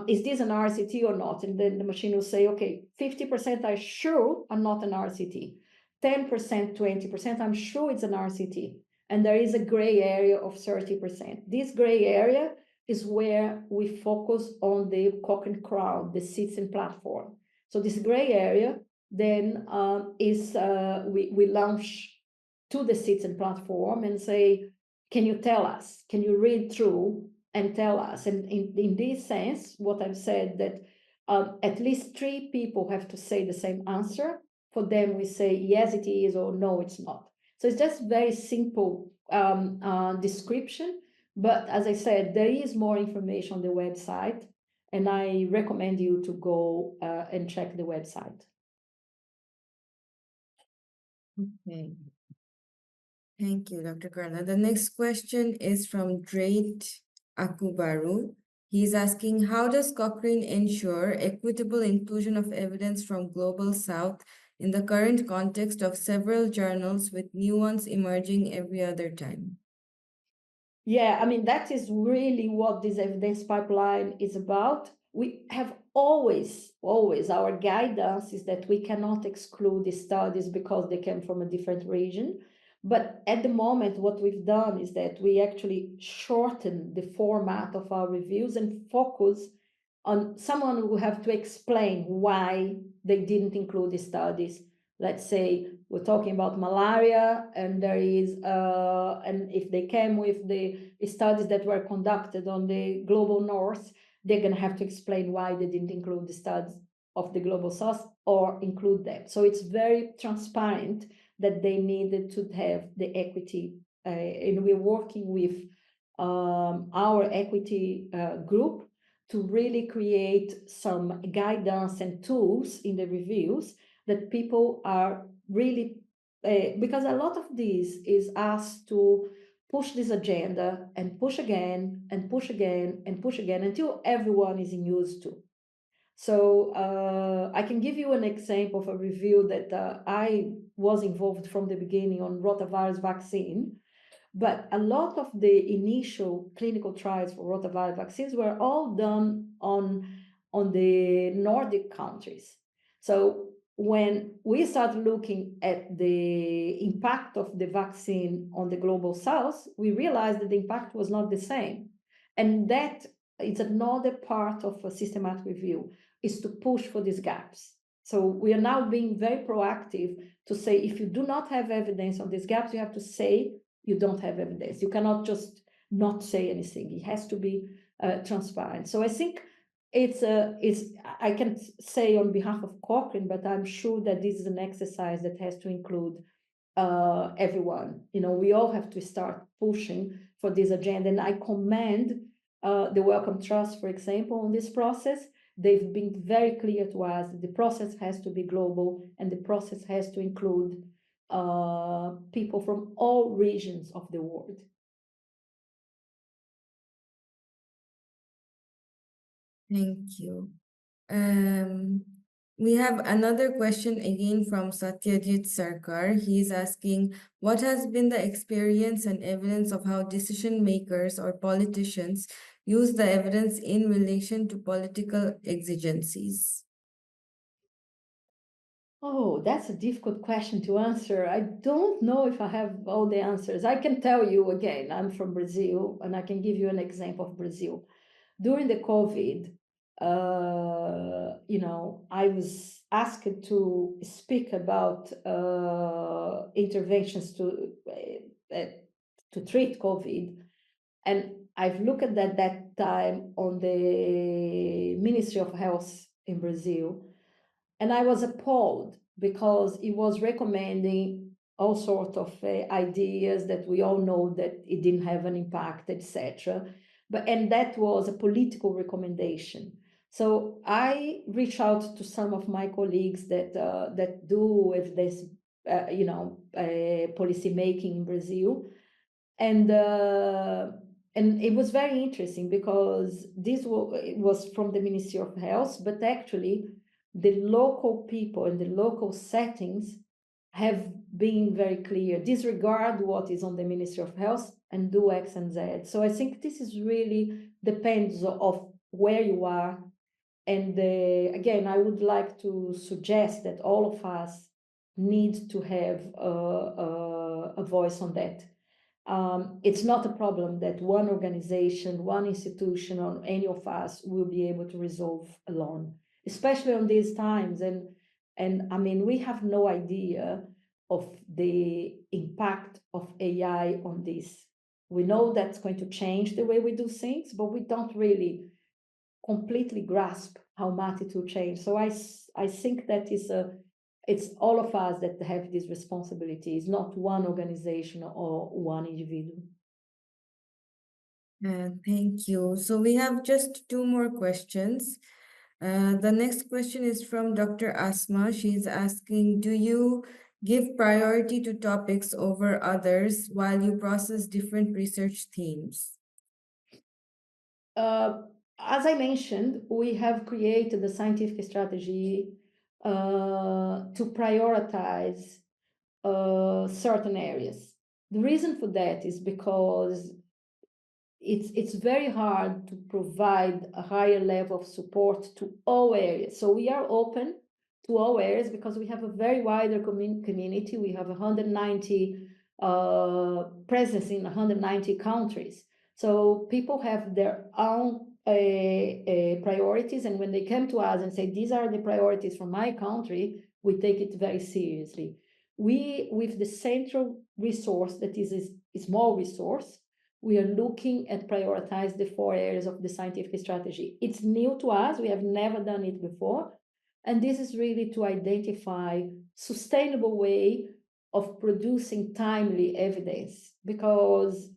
is this an RCT or not? And then the machine will say, okay, 50% are sure are not an RCT. 10%, 20%, I'm sure it's an RCT. And there is a gray area of 30%. This gray area is where we focus on the Cochrane crowd, the citizen platform. So this gray area then we launch to the citizen platform and say, can you tell us? Can you read through and tell us? And in this sense, what I've said that at least 3 people have to say the same answer. For them, we say, yes, it is, or no, it's not. So it's just very simple description. But as I said, there is more information on the website, and I recommend you to go and check the website.
Okay. Thank you, Dr. Carla. The next question is from Drake Akubaru. He's asking, how does Cochrane ensure equitable inclusion of evidence from Global South in the current context of several journals with new ones emerging every other time?
Yeah, I mean, that is really what this evidence pipeline is about. We have always, our guidance is that we cannot exclude the studies because they came from a different region. But at the moment, what we've done is that we actually shorten the format of our reviews and focus on someone who have to explain why they didn't include the studies. Let's say we're talking about malaria, and there is, and if they came with the studies that were conducted on the global north, they're going to have to explain why they didn't include the studies of the global south or include them. So it's very transparent that they needed to have the equity, and we're working with our equity group to really create some guidance and tools in the reviews that people are really, because a lot of this is asked to push this agenda and push again and push again and push again until everyone is used to. So I can give you an example of a review that I was involved from the beginning on rotavirus vaccine. But a lot of the initial clinical trials for rotavirus vaccines were all done on the Nordic countries. So when we start looking at the impact of the vaccine on the global south, we realized that the impact was not the same. And that is another part of a systematic review, is to push for these gaps. So we are now being very proactive to say, if you do not have evidence on these gaps, you have to say you don't have evidence. You cannot just not say anything. It has to be transparent. So I think I can say on behalf of Cochrane, but I'm sure that this is an exercise that has to include everyone. We all have to start pushing for this agenda, and I commend the Wellcome Trust, for example, on this process. They've been very clear to us that the process has to be global and the process has to include people from all regions of the world.
Thank you. We have another question again from Satyajit Sarkar. He's asking, what has been the experience and evidence of how decision makers or politicians use the evidence in relation to political exigencies?
Oh, that's a difficult question to answer. I don't know if I have all the answers. I can tell you again, I'm from Brazil, and I can give you an example of Brazil. During the COVID, I was asked to speak about interventions to treat COVID, and I've looked at that time on the Ministry of Health in Brazil, and I was appalled because it was recommending all sorts of ideas that we all know that it didn't have an impact, etc. And that was a political recommendation. So I reached out to some of my colleagues that do with this, policy making in Brazil, and it was very interesting because it was from the Ministry of Health, but actually the local people and the local settings have been very clear: disregard what is on the Ministry of Health and do X and Z. So I think this is really depends of where you are. And again, I would like to suggest that all of us need to have a voice on that. It's not a problem that one organization, one institution, or any of us will be able to resolve alone, especially on these times. And I mean, we have no idea of the impact of AI on this. We know that's going to change the way we do things, but we don't really completely grasp how much it will change. So I think that it's all of us that have this responsibility. It's not one organization or one individual.
Thank you. So we have just two more questions. The next question is from Dr. Asma. She's asking, do you give priority to topics over others while you process different research themes?
As I mentioned, we have created a scientific strategy to prioritize certain areas. The reason for that is because it's very hard to provide a higher level of support to all areas. So we are open to all areas because we have a very wider community. We have 190 presence in 190 countries. So people have their own priorities, and when they come to us and say, these are the priorities from my country, we take it very seriously. We, with the central resource that is a small resource, we are looking at prioritize the 4 areas of the scientific strategy. It's new to us. We have never done it before. And this is really to identify sustainable way of producing timely evidence, because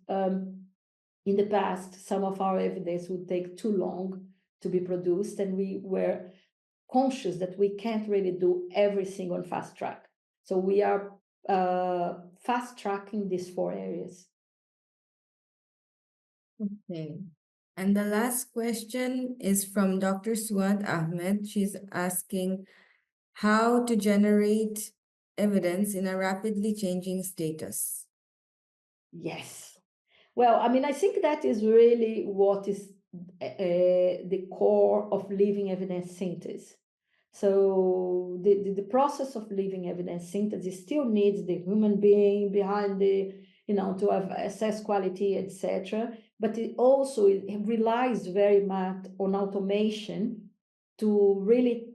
in the past, some of our evidence would take too long to be produced, and we were conscious that we can't really do everything on fast track. So we are fast tracking these 4 areas.
Okay. And the last question is from Dr. Suad Ahmed. She's asking how to generate evidence in a rapidly changing status.
Yes. Well, I mean, I think that is really what is the core of living evidence synthesis. So the process of living evidence synthesis still needs the human being behind to have assess quality, etc. But it also relies very much on automation to really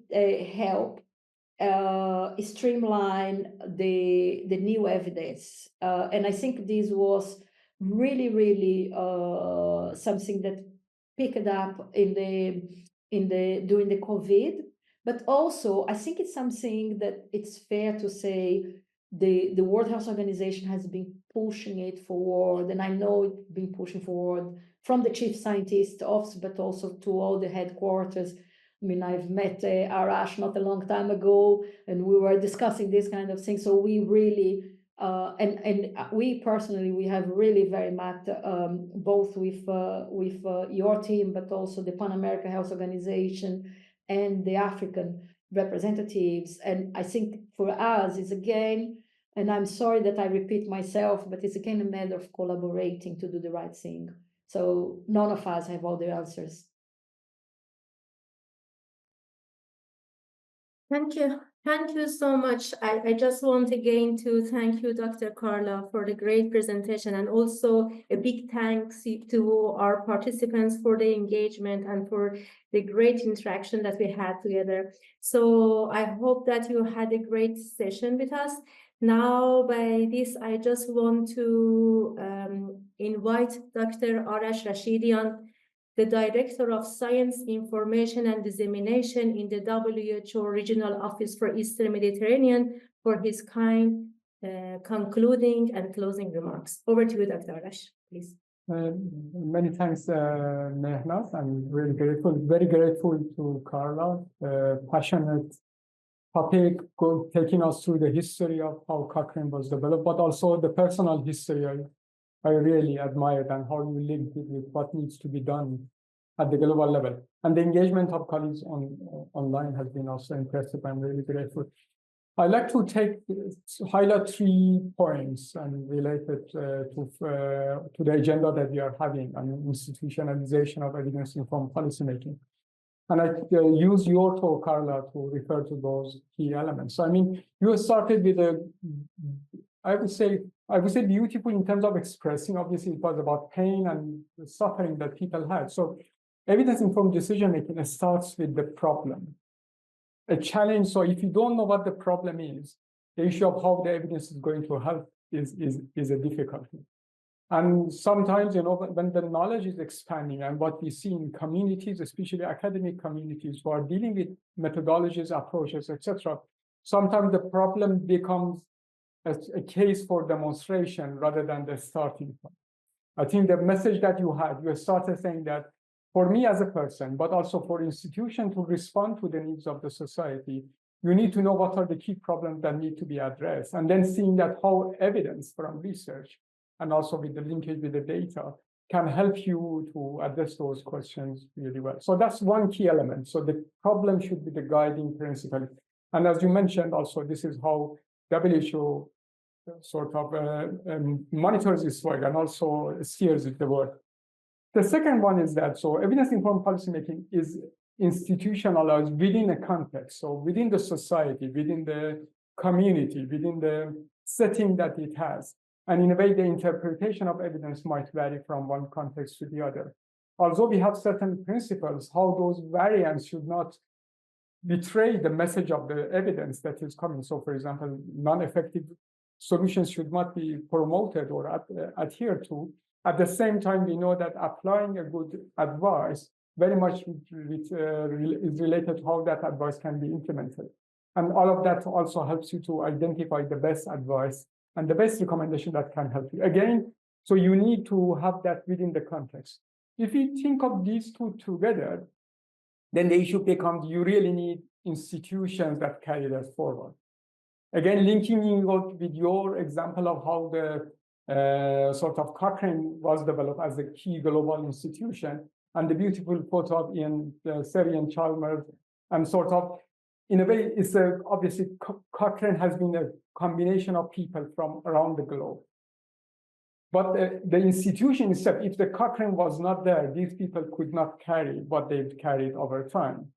help streamline the new evidence. And I think this was really, really something that picked up during the COVID, but also I think it's something that it's fair to say the World Health Organization has been pushing it forward, and I know it's been pushing forward from the chief scientist office, but also to all the headquarters. I mean, I've met Arash not a long time ago, and we were discussing this kind of thing. So we really, we personally, we have really very much, both with your team, but also the Pan American Health Organization and the African representatives. And I think for us, it's again, and I'm sorry that I repeat myself, but it's again a matter of collaborating to do the right thing. So none of us have all the answers.
Thank you. Thank you so much. I just want again to thank you, Dr. Carla, for the great presentation, and also a big thanks to our participants for the engagement and for the great interaction that we had together. So I hope that you had a great session with us. Now, by this, I just want to invite Dr. Arash Rashidian, the Director of Science, Information and Dissemination in the WHO Regional Office for Eastern Mediterranean, for his kind concluding and closing remarks. Over to you, Dr. Arash, please.
Many thanks, Mehnaz. I'm really grateful, very grateful to Carla, passionate topic, taking us through the history of how Cochrane was developed, but also the personal history I really admired, and how you linked it with what needs to be done at the global level. And the engagement of colleagues online has been also impressive. I'm really grateful. I'd like to highlight 3 points and related to the agenda that we are having on institutionalization of evidence-informed policymaking. And I use your talk, Carla, to refer to those key elements. So, I mean, you started with I would say beautiful in terms of expressing. Obviously, it was about pain and the suffering that people had. So evidence-informed decision-making starts with the problem, a challenge. So if you don't know what the problem is, the issue of how the evidence is going to help is a difficulty. And sometimes, when the knowledge is expanding, and what we see in communities, especially academic communities who are dealing with methodologies, approaches, etc., sometimes the problem becomes a case for demonstration rather than the starting point. I think the message that you started saying that for me as a person, but also for institutions to respond to the needs of the society, you need to know what are the key problems that need to be addressed, and then seeing that how evidence from research and also with the linkage with the data can help you to address those questions really well. So that's one key element. So the problem should be the guiding principle. And as you mentioned also, this is how WHO sort of monitors this work and also steers the work. The second one is that, so evidence-informed policymaking is institutionalized within a context, so within the society, within the community, within the setting that it has. And in a way, the interpretation of evidence might vary from one context to the other. Although we have certain principles, how those variants should not betray the message of the evidence that is coming. So, for example, non-effective solutions should not be promoted or adhered to. At the same time, we know that applying a good advice very much is related to how that advice can be implemented. And all of that also helps you to identify the best advice and the best recommendation that can help you. Again, so you need to have that within the context. If you think of these two together, then the issue becomes you really need institutions that carry that forward. Again, linking in with your example of how the sort of Cochrane was developed as a key global institution, and the beautiful photo in the Syrian Chalmers, and sort of, in a way, it's obviously Cochrane has been a combination of people from around the globe. But the institution itself, if the Cochrane was not there, these people could not carry what they've carried over time.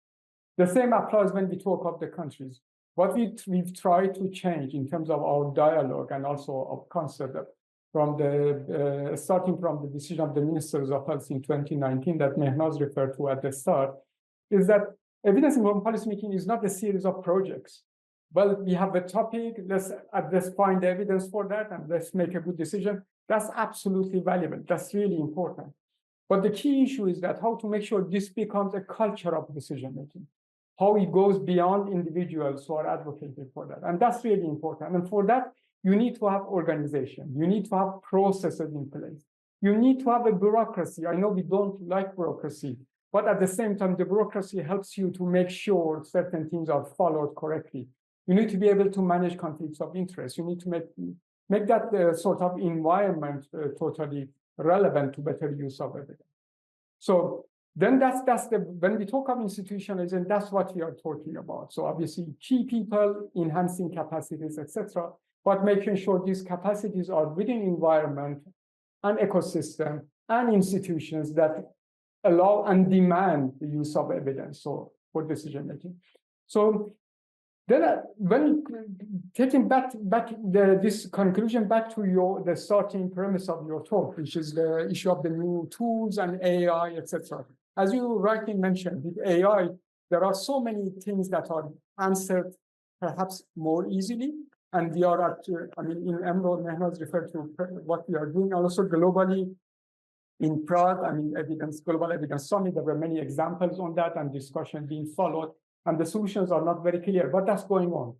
The same applies when we talk of the countries. What we've tried to change in terms of our dialogue and also of concept from starting from the decision of the Ministers of Health in 2019 that Mehnaz referred to at the start, is that evidence-informed policymaking is not a series of projects. Well, we have a topic, let's find the evidence for that, and let's make a good decision. That's absolutely valuable. That's really important. But the key issue is that how to make sure this becomes a culture of decision-making, how it goes beyond individuals who are advocating for that. And that's really important. And for that, you need to have organization. You need to have processes in place. You need to have a bureaucracy. I know we don't like bureaucracy, but at the same time, the bureaucracy helps you to make sure certain things are followed correctly. You need to be able to manage conflicts of interest. You need to make that sort of environment totally relevant to better use of evidence. So then when we talk of institutionalizing, that's what we are talking about. So obviously key people, enhancing capacities, etc., but making sure these capacities are within environment and ecosystem and institutions that allow and demand the use of evidence for decision making. So then, when taking back this conclusion back to the starting premise of your talk, which is the issue of the new tools and AI, etc. As you rightly mentioned, with AI, there are so many things that are answered perhaps more easily. And we are at, I mean, in Emerald, Mehnaz referred to what we are doing also globally in Prague, I mean, Global Evidence Summit, there were many examples on that and discussion being followed. And the solutions are not very clear, but that's going on.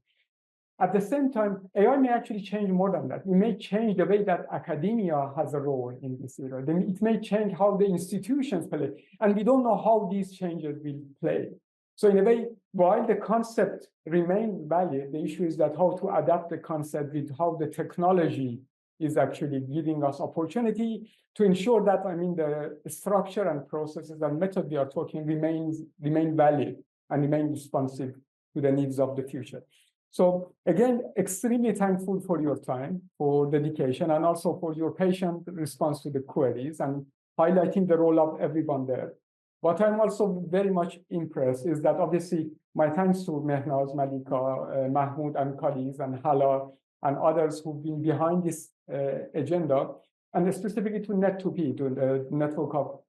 At the same time, AI may actually change more than that. It may change the way that academia has a role in this area. Then it may change how the institutions play. And we don't know how these changes will play. So in a way, while the concept remains valid, the issue is that how to adapt the concept with how the technology is actually giving us opportunity to ensure that, I mean, the structure and processes and method we are talking remain valid and remain responsive to the needs of the future. So again, extremely thankful for your time, for dedication, and also for your patient response to the queries and highlighting the role of everyone there. What I'm also very much impressed is that obviously my thanks to Mehnaz, Malika, Mahmoud, and colleagues, and Hala, and others who've been behind this agenda, and specifically to NEDtP, to the network of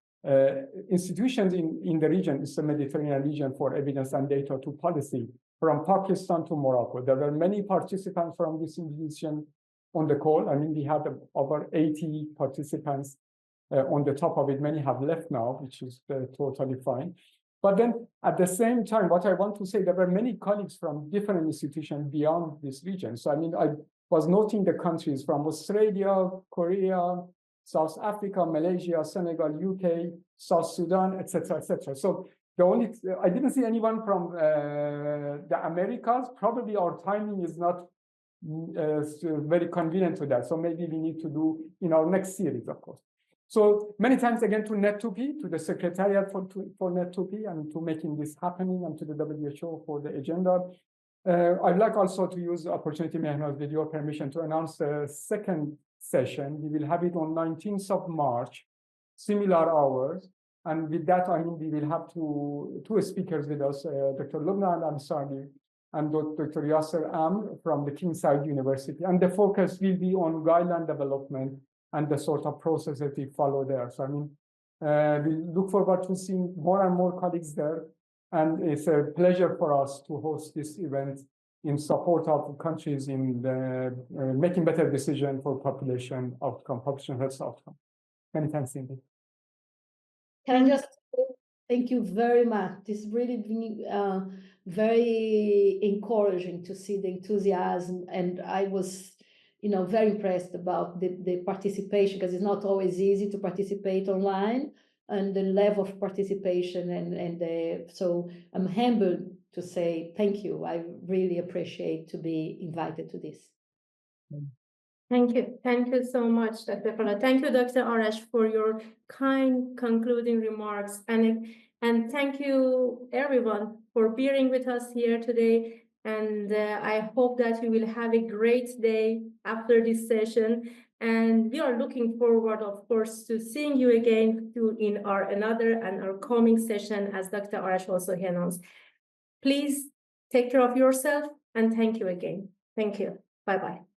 institutions in the region. It's the Mediterranean region for evidence and data to policy, from Pakistan to Morocco. There were many participants from this institution on the call. I mean, we had over 80 participants on the top of it. Many have left now, which is totally fine. But then at the same time, what I want to say, there were many colleagues from different institutions beyond this region. So I mean, I was noting the countries from Australia, Korea, South Africa, Malaysia, Senegal, UK, South Sudan, etc., etc. So I didn't see anyone from the Americas. Probably our timing is not very convenient to that. So maybe we need to do in our next series, of course. So many thanks again to NEDtP, to the Secretariat for NEDtP, and to making this happening, and to the WHO for the agenda. I'd like also to use the opportunity, Mehnaz, with your permission, to announce the second session. We will have it on 19th of March, similar hours. And with that, I mean, we will have two speakers with us, Dr. Lubna Al-Ansari and Dr. Yasser Amr from the King Saud University. And the focus will be on guideline development and the sort of process that we follow there. So, I mean, we look forward to seeing more and more colleagues there. And it's a pleasure for us to host this event in support of countries in making better decisions for population outcome, population health outcome. Many thanks indeed.
Can I just thank you very much? This really been very encouraging to see the enthusiasm, and I was, very impressed about the participation, because it's not always easy to participate online, and the level of participation, and so I'm humbled to say thank you. I really appreciate to be invited to this.
Thank you so much, Dr. Farah. Thank you, Dr. Arash, for your kind concluding remarks, and thank you everyone for bearing with us here today. And I hope that you will have a great day after this session. And we are looking forward, of course, to seeing you again in our coming session, as Dr. Arash also announced. Please take care of yourself, and thank you again. Thank you. Bye-bye.